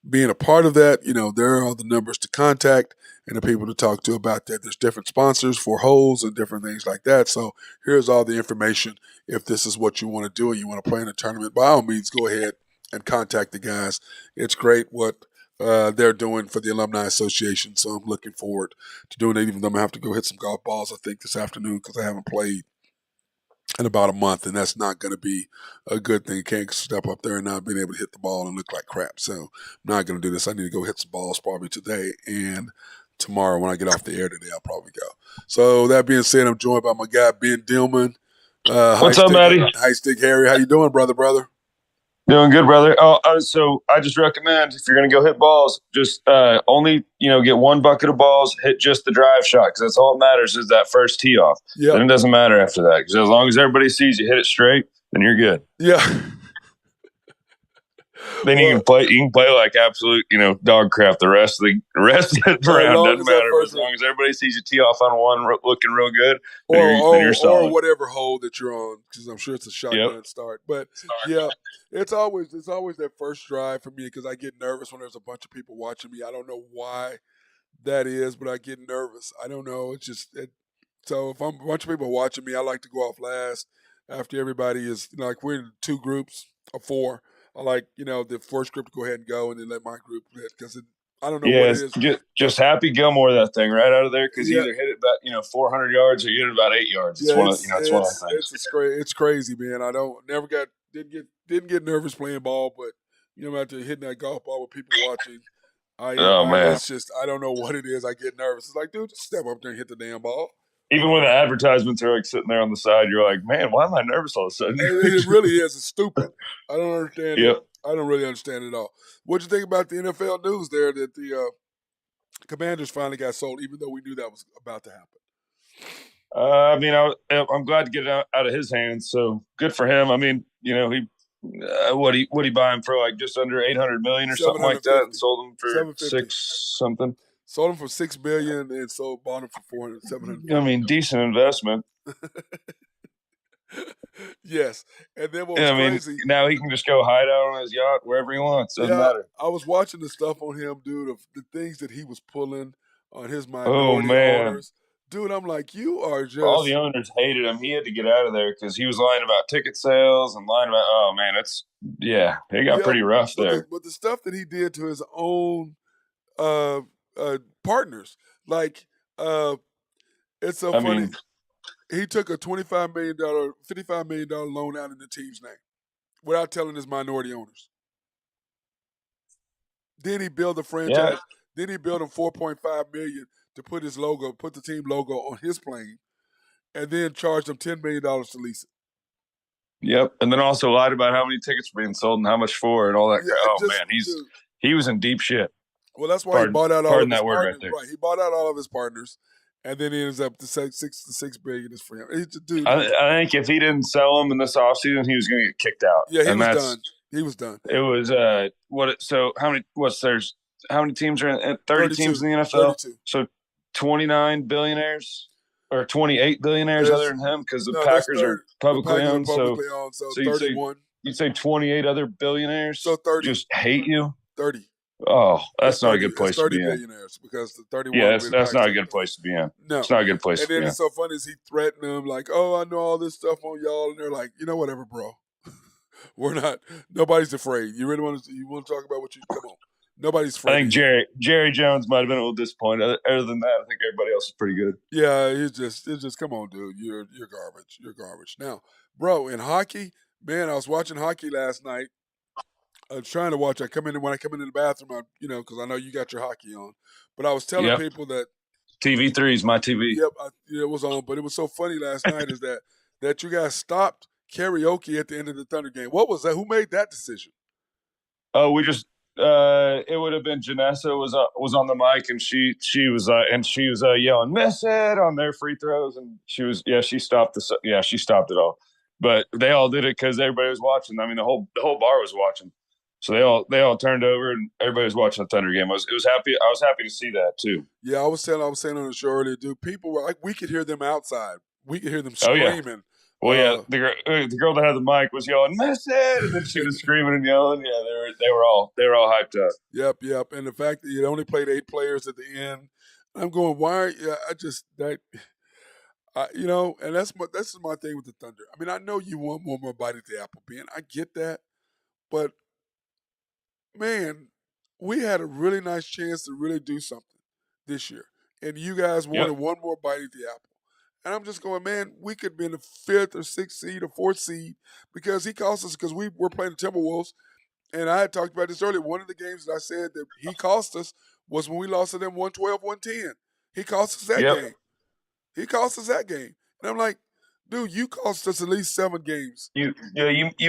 being a part of that, there are the numbers to contact and the people to talk to about that. There's different sponsors for holes and different things like that. So here's all the information. If this is what you want to do and you want to play in a tournament, by all means, go ahead and contact the guys. It's great what they're doing for the Alumni Association. So I'm looking forward to doing it, even though I'm going to have to go hit some golf balls, I think, this afternoon, because I haven't played in about a month, and that's not going to be a good thing. Can't step up there and not being able to hit the ball and look like crap. So I'm not going to do this. I need to go hit some balls probably today, and tomorrow when I get off the air today, I'll probably go. So that being said, I'm joined by my guy, Ben Dillman. What's up, Matty? High Stick Harry. How you doing, brother? Doing good, brother. So I just recommend, if you're going to go hit balls, just only, get one bucket of balls, hit just the drive shot, because that's all that matters is that first tee off. Yeah. Then it doesn't matter after that, because as long as everybody sees you hit it straight, then you're good. Yeah. Then you can play like absolute, dog crap the rest of the round. Doesn't matter. But as long as everybody sees you tee off on one looking real good, then you're solid. Or whatever hole that you're on, because I'm sure it's a shotgun start. But yeah, it's always that first drive for me, because I get nervous when there's a bunch of people watching me. I don't know why that is, but I get nervous. I don't know. It's just so if a bunch of people watching me, I like to go off last after everybody is, like, we're in two groups of four. I like, the first group to go ahead and go, and then let my group hit, because I don't know what it is. Just Happy Gilmore that thing right out of there, because you either hit it about 400 yards or you hit it about 8 yards. It's one of those things. It's crazy, man. I didn't get nervous playing ball, but after hitting that golf ball with people watching, man, it's just, I don't know what it is. I get nervous. It's like, dude, just step up there and hit the damn ball. Even when the advertisements are like sitting there on the side, you're like, man, why am I nervous all of a sudden? It really is. It's stupid. I don't understand it. I don't really understand it at all. What'd you think about the NFL news there that the Commanders finally got sold, even though we knew that was about to happen. I mean, I'm glad to get it out of his hands. So good for him. I mean, he what he buy him for, like just under 800 million or something like that, and sold him for 750. 6 something. Sold him for $6 billion and bought him for 750. I mean, decent investment. Yes, and then what was crazy? Now he can just go hide out on his yacht wherever he wants. Doesn't matter. I was watching the stuff on him, dude, of the things that he was pulling on his minority owners. Dude, I'm like, you are just. All the owners hated him. He had to get out of there because he was lying about ticket sales and lying about. Oh man, it got pretty rough there. But the stuff that he did to his own partners, like it's so funny. He took a $55 million loan out in the team's name without telling his minority owners. Then he built a franchise. Yeah. Then he built him $4.5 million to put the team logo on his plane, and then charged him $10 million to lease it. Yep, and then also lied about how many tickets were being sold and how much for and all that. He was in deep shit. Well, that's why he bought out all of his partners. Right, he bought out all of his partners, and then he ends up to $6 billion is for him. Dude, I think if he didn't sell him in this offseason, he was going to get kicked out. Yeah, he was done. He was done. It was how many teams are in 30 teams in the NFL? 32. So 29 billionaires or 28 billionaires other than him, because the Packers are publicly owned. So 31. You'd say 28 other billionaires. So 30 just hate you. 30. Oh, that's not a good place to be in. 30 billionaires, because the 31. Yeah, that's not a good place to be in. No, it's not a good place to be in. And then it's so funny is he threatened them like, "Oh, I know all this stuff on y'all," and they're like, "You know, whatever, bro. We're not. Nobody's afraid. You really want to talk about what you come on." Nobody's afraid. I think Jerry Jones might have been a little disappointed. Other than that, I think everybody else is pretty good. Yeah, it's just come on, dude. You're garbage. You're garbage. Now, bro, in hockey, man, I was watching hockey last night. I was trying to watch. When I come into the bathroom, because I know you got your hockey on. But I was telling people that TV3 is my TV. Yep, it was on. But it was so funny last night is that you guys stopped karaoke at the end of the Thunder game. What was that? Who made that decision? Oh, we just. It would have been Janessa was on the mic, and she was yelling "miss it" on their free throws, and she stopped it all. But they all did it because everybody was watching. I mean, the whole bar was watching, so they all turned over and everybody was watching the Thunder game. I was happy to see that too. Yeah, I was saying on the show earlier, dude. People were like, we could hear them outside. We could hear them screaming. Oh, yeah. Well, yeah, the girl that had the mic was yelling "miss it," and then she was screaming and yelling. Yeah, they were all hyped up. Yep. And the fact that you only played 8 players at the end, I'm going, why? Yeah, and that's my thing with the Thunder. I mean, I know you want more bite at the apple, Ben. I get that, but man, we had a really nice chance to really do something this year, and you guys wanted one more bite at the apple. And I'm just going, man, we could be in the 5th or 6th seed or 4th seed because he cost us, because we were playing the Timberwolves. And I had talked about this earlier. One of the games that I said that he cost us was when we lost to them 112-110. He cost us that game. He cost us that game. And I'm like, dude, you cost us at least 7 games. You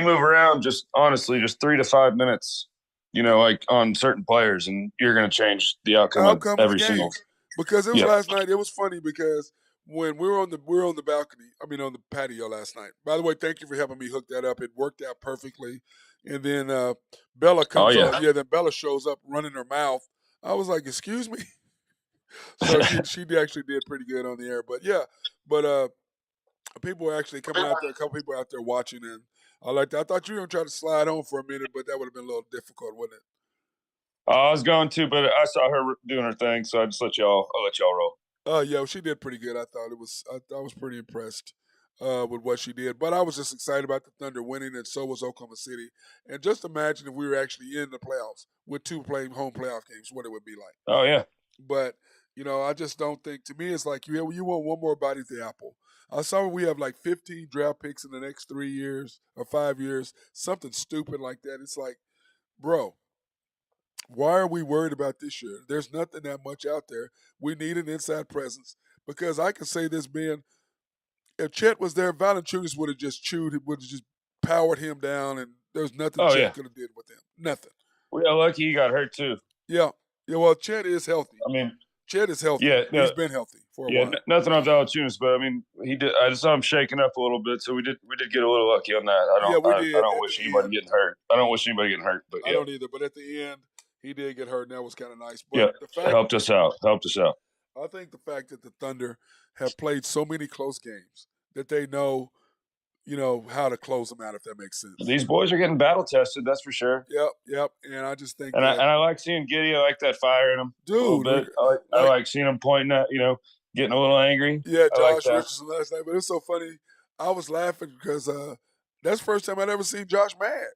move around just 3 to 5 minutes, like on certain players, and you're going to change the outcome of every single. Because it was last night. It was funny because when we were on the balcony, on the patio last night. By the way, thank you for helping me hook that up. It worked out perfectly. And then Bella comes on. Yeah, then Bella shows up running her mouth. I was like, excuse me? So she actually did pretty good on the air. But people were actually coming out there, a couple people out there watching, and I liked that. I thought you were going to try to slide home for a minute, but that would have been a little difficult, wouldn't it? I was going to, but I saw her doing her thing, so I just let y'all roll. Yeah, she did pretty good. I was pretty impressed with what she did. But I was just excited about the Thunder winning, and so was Oklahoma City. And just imagine if we were actually in the playoffs with 2 home playoff games, what it would be like. Oh, yeah. But, I just don't think, to me, it's like you want one more bite at the apple. I saw we have like 15 draft picks in the next 3 years or 5 years, something stupid like that. It's like, bro, why are we worried about this year? There's nothing that much out there. We need an inside presence, because I can say this, Ben, if Chet was there, Valanciunas would have just powered him down, and there's nothing Chet could have did with him. Nothing. Well, lucky he got hurt too. Yeah, Yeah, well, Chet is healthy. I mean, Chet is healthy. yeah, no, He's been healthy for a while. nothing on Valanciunas, but I mean, he did. I just saw him shaking up a little bit, so we did get a little lucky on that. We did. I don't wish anybody getting hurt. I don't wish anybody getting hurt, but I don't either. But at the end, he did get hurt, and that was kind of nice. But the fact helped us out. I think the fact that the Thunder have played so many close games that they know, how to close them out, if that makes sense. These boys are getting battle tested, that's for sure. Yep. And I just think I like seeing Giddey. I like that fire in him. Dude, a little bit. I like seeing him pointing at, getting a little angry. Yeah, Josh like Richardson last night. But it's so funny. I was laughing because that's the first time I'd ever seen Josh mad.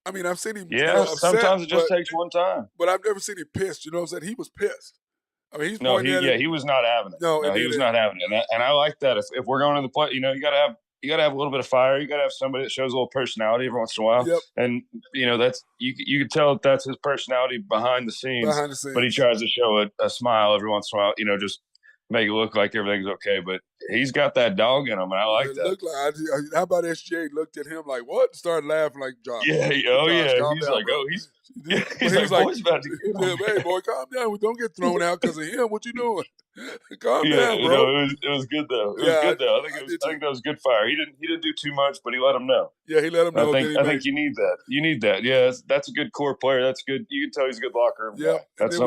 I mean, I've seen him upset, sometimes it just takes one time. But I've never seen him pissed. You know what I'm saying? He was pissed. I mean, he's no, pointing at it. he was not having it. No, he was not having it. And I like that. If we're going to the play, you gotta have a little bit of fire. You gotta have somebody that shows a little personality every once in a while. Yep. And that's you can tell that's his personality behind the scenes. But he tries to show a smile every once in a while. Just make it look like everything's okay. But he's got that dog in him, and I like that. Looked like, how about SGA looked at him like, what? Started laughing like, Josh. Yeah, Josh, he's like, bro. He's like, boy's about to get hey, boy, calm down. Don't get thrown out because of him. What you doing? Calm down, bro. It was good though. I think that was good fire. He didn't do too much, but he let him know. Yeah, he let him know. I think you need that. You need that. Yeah, that's a good core player. That's good. You can tell he's a good locker room guy. That's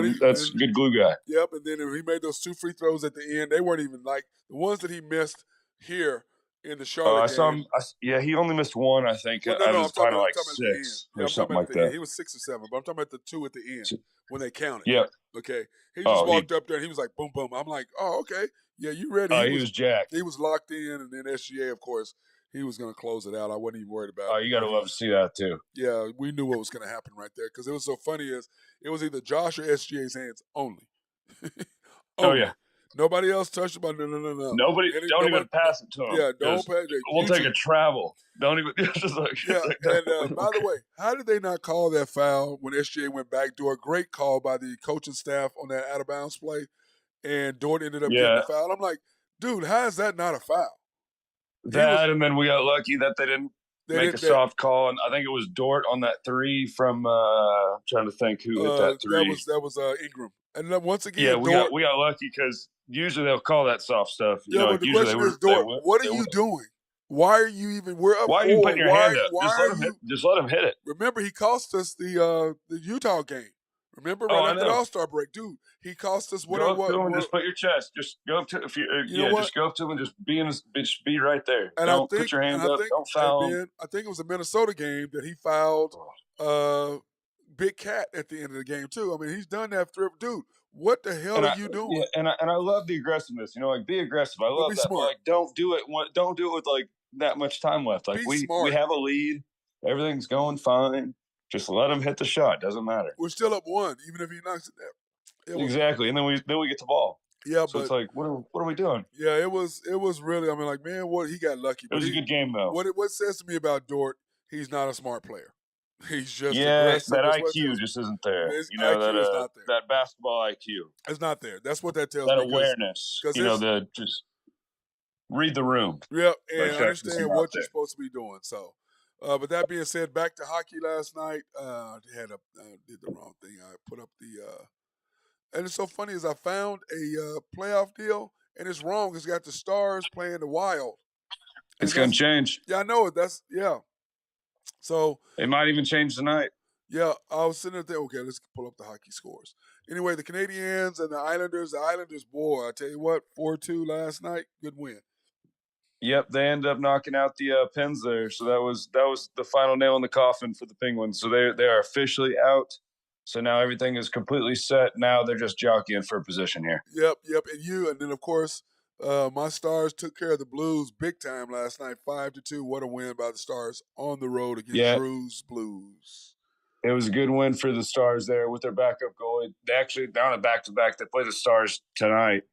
a good glue guy. Yep. And then he made those 2 free throws at the end. They weren't even like the ones that he missed here in the Charlotte I saw him. He only missed one, I think. Well, I was kind of like 6 or something like that. He was 6 or 7, but I'm talking about the 2 at the end when they counted. Yeah. Okay. He just walked up there and he was like, boom, boom. I'm like, oh, okay. Yeah, you ready? He was jacked. He was locked in, and then SGA, of course, he was going to close it out. I wasn't even worried about it. Oh, you got to love to see that too. Yeah, we knew what was going to happen right there because it was so funny is it was either Josh or SGA's hands only. Oh, yeah. Nobody else touched him. No. Nobody even pass it to him. Yeah, don't pass it. We'll take a travel. Don't even. Just like, yeah, and by the way, how did they not call that foul when SGA went backdoor? Great call by the coaching staff on that out of bounds play, and Dort ended up getting the foul. I'm like, dude, how is that not a foul? And then we got lucky that they didn't make a soft call, and I think it was Dort on that 3 from. I'm trying to think who hit that 3. That was Ingram. And then once again, yeah, we got lucky because usually they'll call that soft stuff. But the question is, Dort, what are you doing? Why are you even? We're up. Why are you putting your hand up? Just let him hit it. Remember, he cost us the Utah game. Remember, right after the All-Star break, dude, he cost us what? Go up to him and just put your chest. Just go up to just go up to him and just be right there. And don't put your hands up. Don't foul him. I think it was a Minnesota game that he fouled Big Cat at the end of the game too. I mean, he's done that for dude. What the hell are you doing? Yeah, and I love the aggressiveness. Like be aggressive. I love that. Smart. Like don't do it with like that much time left. Like we have a lead. Everything's going fine. Just let him hit the shot. Doesn't matter. We're still up 1, even if he knocks it down. Exactly. And then we get the ball. Yeah, so it's like, what are we doing? Yeah, it was really. I mean, like, man, he got lucky. It was a good game though. What says to me about Dort? He's not a smart player. He's just that IQ just isn't there. IQ is not there. That basketball IQ. It's not there. That's what that tells me. That awareness. The just read the room. Yeah, and understand what you're supposed to be doing. So, but that being said, back to hockey last night. Did the wrong thing. I put up and it's so funny is I found a playoff deal, and it's wrong. It's got the Stars playing the Wild. It's going to change. Yeah, I know it. So it might even change tonight. Yeah, I was sitting there. Okay, let's pull up the hockey scores. Anyway, the Canadiens and the Islanders. The Islanders, boy, I tell you what, 4-2 last night. Good win. Yep, they ended up knocking out the Pens there. So that was the final nail in the coffin for the Penguins. So they are officially out. So now everything is completely set. Now they're just jockeying for a position here. Yep. And then of course, my Stars took care of the Blues big time last night, 5-2. What a win by the Stars on the road against Drew's Blues. It was a good win for the Stars there with their backup goalie. They actually down a back-to-back. They play the Stars tonight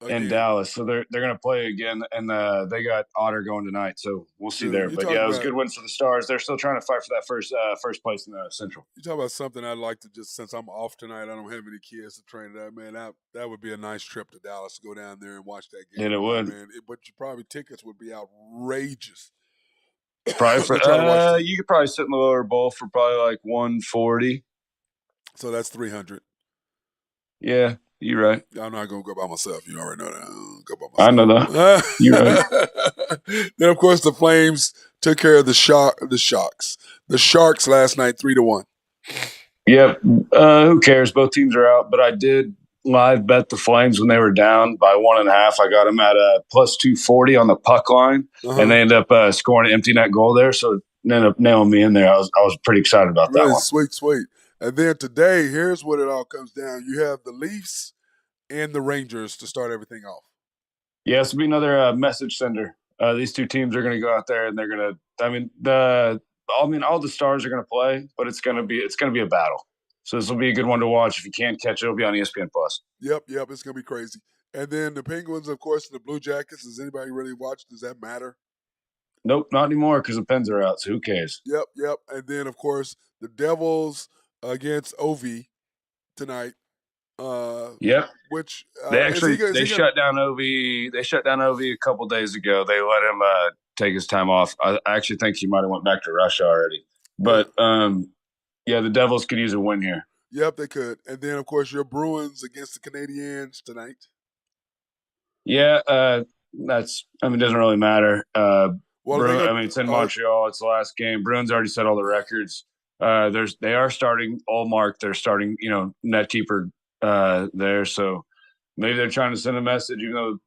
in Dallas, so they're going to play again. And they got Otter going tonight, so we'll see there. But it was a good win for the Stars. They're still trying to fight for that first place in the Central. You talk about something I'd like to just since I'm off tonight. I don't have any kids to train that. Man, that would be a nice trip to Dallas to go down there and watch that game. And it would, man. But probably tickets would be outrageous. Probably for you could probably sit in the lower bowl for probably like $140. So that's $300. Yeah, you're right. I'm not gonna go by myself. You already know that. I don't go by I know that. You're right. Then of course the Flames took care of the Sharks last night 3-1. Yep. Who cares? Both teams are out, but I did live bet the Flames when they were down by 1.5. I got them at a plus 240 on the puck line, and they ended up scoring an empty net goal there. So it ended up nailing me in there. I was pretty excited about that Really one. sweet. And then today, here's what it all comes down. You have the Leafs and the Rangers to start everything off. Yeah, this will be another message sender. These two teams are going to go out there and they're going to. All the stars are going to play, but it's going to be a battle. So this will be a good one to watch. If you can't catch it, it'll be on ESPN Plus. Yep, it's going to be crazy. And then the Penguins, of course, and the Blue Jackets. Does anybody really watch? Does that matter? Nope, not anymore because the Pens are out. So who cares? Yep. And then, of course, the Devils against OV tonight. Yep. Which they shut down OV. They shut down OV a couple days ago. They let him take his time off. I actually think he might have went back to Russia already. But the Devils could use a win here. Yep, they could. And then, of course, your Bruins against the Canadiens tonight. Yeah, it doesn't really matter. It's in Montreal. It's the last game. Bruins already set all the records. They are starting Allmark. They're starting, net keeper there. So maybe they're trying to send a message, even though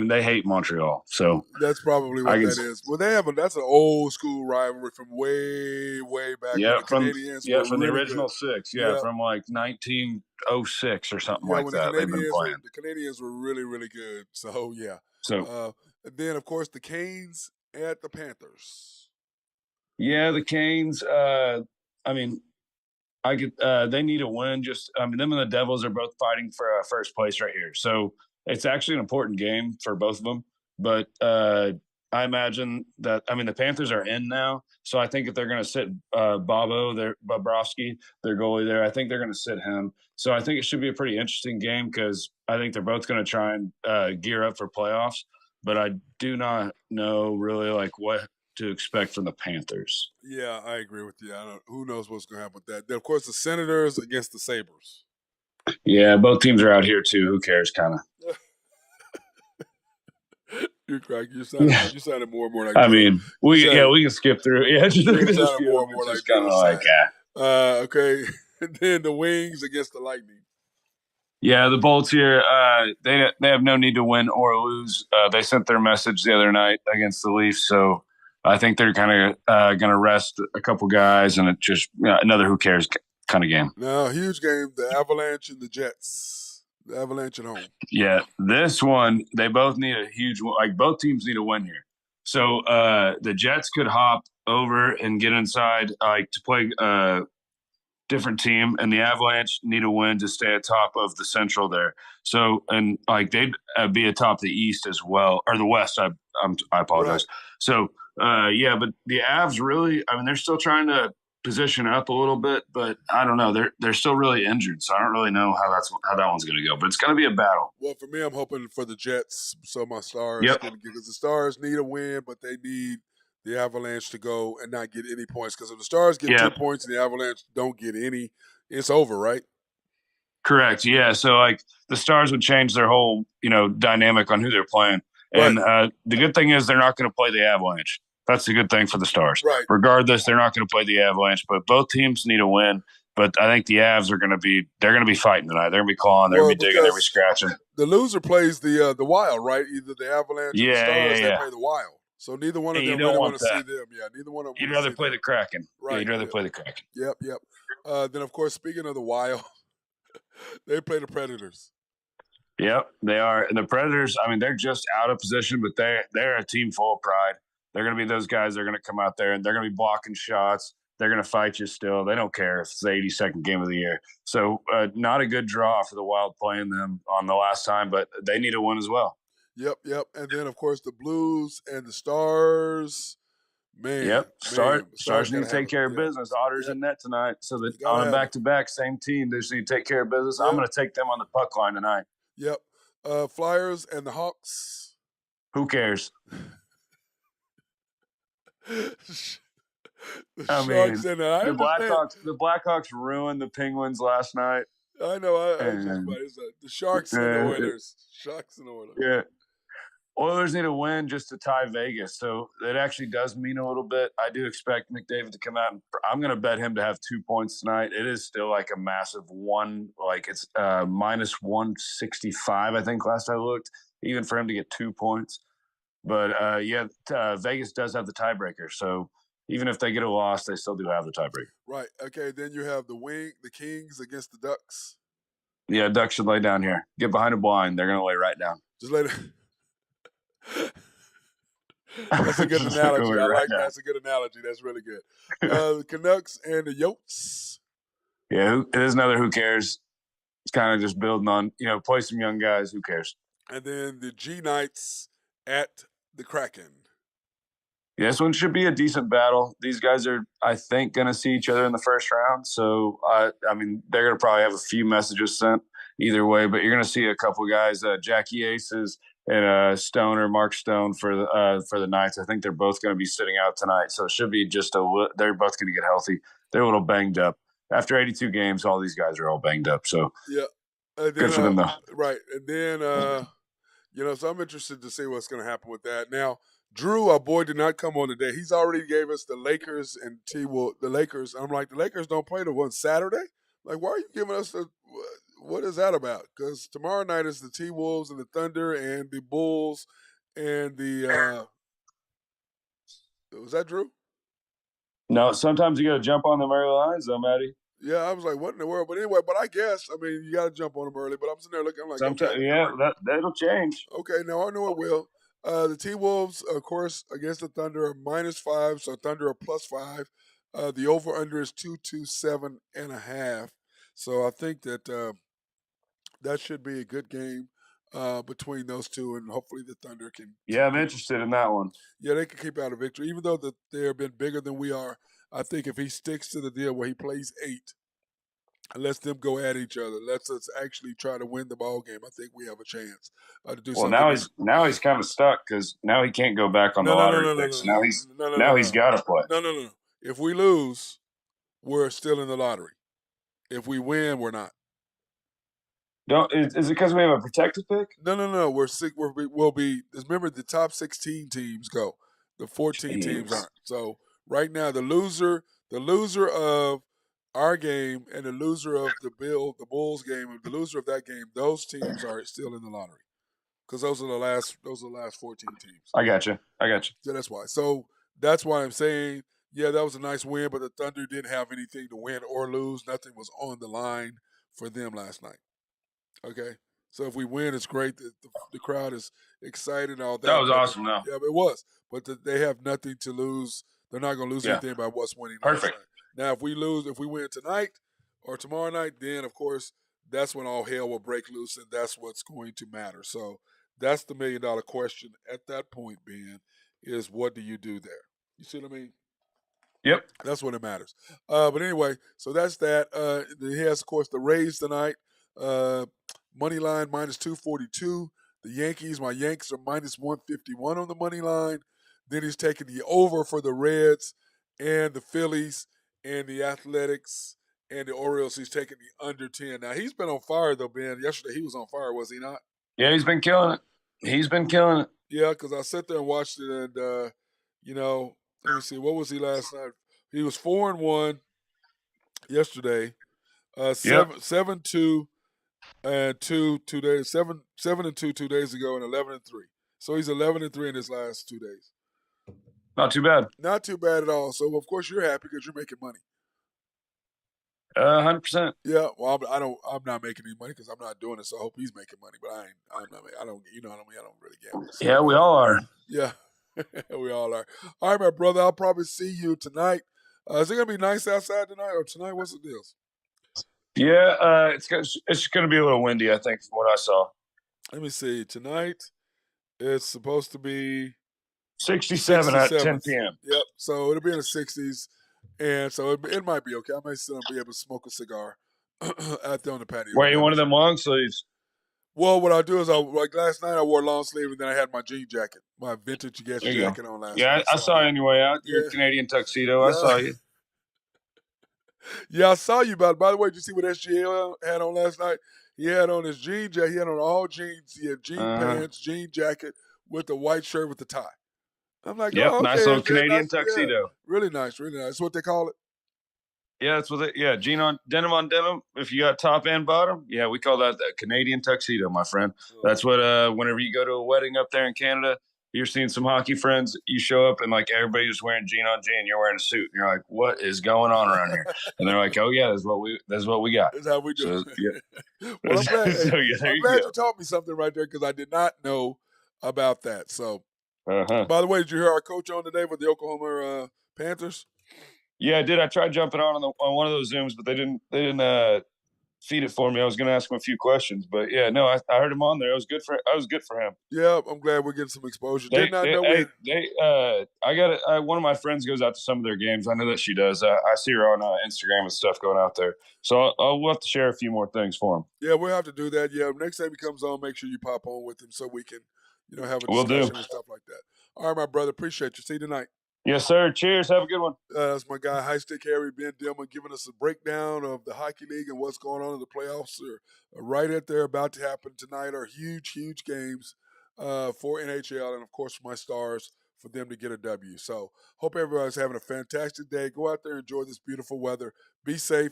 they hate Montreal. So that's probably what that is. Well, that's an old school rivalry from way back. Yeah, from the original good. Six. Yeah, from like 1906 or something like that. They've been playing. The Canadiens were really good. So yeah. So then of course the Canes at the Panthers. Yeah, the Canes. They need a win. Them and the Devils are both fighting for first place right here. So it's actually an important game for both of them. But I imagine that the Panthers are in now. So I think if they're going to sit Bobrovsky, their goalie there, I think they're going to sit him. So I think it should be a pretty interesting game because I think they're both going to try and gear up for playoffs. But I do not know really what to expect from the Panthers. Yeah, I agree with you. Who knows what's going to happen with that? Then, of course, the Senators against the Sabres. Yeah, both teams are out here too. Who cares, kind of. You're correct. You sounded more and more like. We can skip through. Yeah, just look at this more and more like kind of like. Okay, and then the Wings against the Lightning. Yeah, the Bolts here. They have no need to win or lose. They sent their message the other night against the Leafs, so I think they're kind of going to rest a couple guys, and it just another who cares kind of game. No, huge game. The Avalanche and the Jets. The Avalanche at home. Yeah, this one they both need a huge. Both teams need a win here. So the Jets could hop over and get inside, to play different team, and the Avalanche need a win to stay atop of the Central there. So and they'd be atop the East as well, or the West. I apologize. Right. So but the Avs really, they're still trying to position up a little bit, but I don't know. They're still really injured, so I don't really know how that one's going to go. But it's going to be a battle. Well, for me, I'm hoping for the Jets, so my Stars can, because the Stars need a win, but they need the Avalanche to go and not get any points. Because if the Stars get 2 points and the Avalanche don't get any, it's over, right? Correct. Yeah. So the Stars would change their whole dynamic on who they're playing, and the good thing is they're not going to play the Avalanche. That's a good thing for the Stars. Right. Regardless, they're not going to play the Avalanche, but both teams need a win. But I think the Avs are going to be fighting tonight. They're going to be clawing. They're going to be digging. They're going to be scratching. The loser plays the Wild, right? Either the Avalanche or the Stars. They play the Wild. So neither one of them really want to see them. Yeah, neither one of them. You'd rather play the Kraken. Right. Yeah, you'd rather play the Kraken. Yep. Then, of course, speaking of the Wild, they play the Predators. Yep, they are. And the Predators, they're just out of position, but they're a team full of pride. They're going to be those guys that are going to come out there and they're going to be blocking shots. They're going to fight you still. They don't care if it's the 82nd game of the year. So not a good draw for the Wild playing them on the last time, but they need a win as well. Yep. And then, of course, the Blues and the Stars. Man. Yep. Stars need to take care of business. Otter's in net tonight. So that on a back-to-back, same team, they just need to take care of business. Yep. I'm going to take them on the puck line tonight. Yep. Flyers and the Hawks. Who cares? The Blackhawks ruined the Penguins last night. I know. I was just And, about it's the Sharks and the Oilers. Sharks and the Oilers. Yeah. Oilers need a win just to tie Vegas, so it actually does mean a little bit. I do expect McDavid to come out, and I'm going to bet him to have 2 points tonight. It is still like a massive one, like it's minus 165, I think, last I looked, even for him to get 2 points. But Vegas does have the tiebreaker, so even if they get a loss, they still do have the tiebreaker. Right. Okay. Then you have the Kings against the Ducks. Yeah, Ducks should lay down here. Get behind a blind. They're going to lay right down. Just lay down. That's a good analogy. I like that. That's a good analogy. That's really good. The Canucks and the Yotes. Yeah, it is another who cares. It's kind of just building on, play some young guys. Who cares? And then the G Knights at the Kraken. Yeah, this one should be a decent battle. These guys are, I think, going to see each other in the first round. So, they're going to probably have a few messages sent either way. But you're going to see a couple guys, Jackie Aces and Mark Stone for the Knights. I think they're both going to be sitting out tonight. So it should be they're both going to get healthy. They're a little banged up. After 82 games, all these guys are all banged up. So yeah, then, good for them, though. Right. And then, so I'm interested to see what's going to happen with that. Now, Drew, our boy, did not come on today. He's already gave us the Lakers and the Lakers. I'm like, the Lakers don't play the one Saturday? Like, why are you giving us what is that about? Because tomorrow night is the T-Wolves and the Thunder and the Bulls and the was that Drew? No, sometimes you got to jump on them early lines, though, Matty. Yeah, I was like, what in the world? But anyway, I guess, you got to jump on them early. But I'm sitting there looking, I'm like, sometimes, okay. Yeah, that'll change. Okay, now I know it will. The T-Wolves, of course, against the Thunder are -5, so Thunder are +5. The over-under is 227.5. So I think that that should be a good game between those two, and hopefully the Thunder can. Yeah, I'm interested in that one. Yeah, they can keep out a victory. Even though they have been bigger than we are, I think if he sticks to the deal where he plays 8 and lets them go at each other, lets us actually try to win the ball game, I think we have a chance to do something. Well, now he's kind of stuck because now he can't go back on the lottery picks. Now he's got to play. No. If we lose, we're still in the lottery. If we win, we're not. Is it because we have a protected pick? No. We'll be. Remember, the top 16 teams go. The 14 teams aren't. So right now, the loser of our game and the loser of the Bulls game, the loser of that game, those teams are still in the lottery because those are the last 14 teams. I got you. So that's why. So that's why I'm saying, yeah, that was a nice win, but the Thunder didn't have anything to win or lose. Nothing was on the line for them last night. Okay, so if we win, it's great. The crowd is excited and all that. That was awesome, though. Yeah, it was. But they have nothing to lose. They're not going to lose anything by what's winning. Perfect. Now, if we win tonight or tomorrow night, then, of course, that's when all hell will break loose, and that's what's going to matter. So that's the $1 million question at that point, Ben, is what do you do there? You see what I mean? Yep. That's what it matters. But anyway, so that's that. He has, of course, the Rays tonight. Money line -242. The Yankees, my Yanks are -151 on the money line. Then he's taking the over for the Reds and the Phillies and the Athletics and the Orioles. He's taking the under 10. Now, he's been on fire, though, Ben. Yesterday he was on fire, was he not? Yeah, he's been killing it. Yeah, because I sat there and watched it, and, let me see. What was he last night? He was 4-1 yesterday. 7-2 and 2 days. 7-2 2 days ago, and 11-3. So he's 11-3 in his last 2 days. Not too bad. Not too bad at all. So of course you're happy because you're making money. 100%. Yeah. Well, I'm not making any money because I'm not doing it. So I hope he's making money. But I'm not. I don't. You know what I mean? I don't really gamble. So, yeah, we all are. Yeah, we all are. All right, my brother. I'll probably see you tonight. Is it gonna be nice outside tonight or tonight? What's the deal? Yeah, it's going to be a little windy, I think, from what I saw. Let me see. Tonight, it's supposed to be 67 at 10 p.m. Yep. So it'll be in the 60s, and so it might be okay. I may still be able to smoke a cigar out there on the patio. Wearing one of them long sleeves. Well, what I'll do is like last night I wore a long sleeve, and then I had my jean jacket, my vintage jacket on last night. Yeah, I saw you anyway. Your Canadian tuxedo. I saw you. Yeah, I saw you. By the way, did you see what SGL had on last night? He had on his jean jacket. He had on all jeans. He had jean pants, jean jacket with the white shirt with the tie. I'm like, Yep, oh, okay. nice little SJ, Canadian nice. Yeah, tuxedo. really nice, really nice. That's what they call it. Yeah, that's what jean on denim. If you got top and bottom, yeah, we call that the Canadian tuxedo, my friend. That's what whenever you go to a wedding up there in Canada, you're seeing some hockey friends, you show up and like everybody's wearing jean on jean, you're wearing a suit, and you're like, what is going on around here? And they're like, oh yeah, that's what we got. That's how we do. So, yeah. Well, I'm glad. So, yeah, there I'm you glad go. you taught me something right there because I did not know about that. So, Uh-huh. by the way, did you hear our coach on today with the Oklahoma Panthers? Yeah, I did. I tried jumping on one of those Zooms, but they didn't feed it for me. I was going to ask him a few questions, but yeah, no, I heard him on there. I was good for him. Yeah, I'm glad we're getting some exposure. Did not know one of my friends goes out to some of their games. I know that she does. I see her on Instagram and stuff going out there. So we'll have to share a few more things for him. Yeah, we'll have to do that. Yeah, next time he comes on, make sure you pop on with him so we can, have a discussion and stuff like that. All right, my brother, appreciate you. See you tonight. Yes, sir. Cheers. Have a good one. That's my guy, High Stick Harry Ben Dillman, giving us a breakdown of the Hockey League and what's going on in the playoffs. Are right at there, about to happen tonight. Are huge, huge games for NHL and, of course, for my Stars for them to get a W. So hope everybody's having a fantastic day. Go out there, enjoy this beautiful weather. Be safe.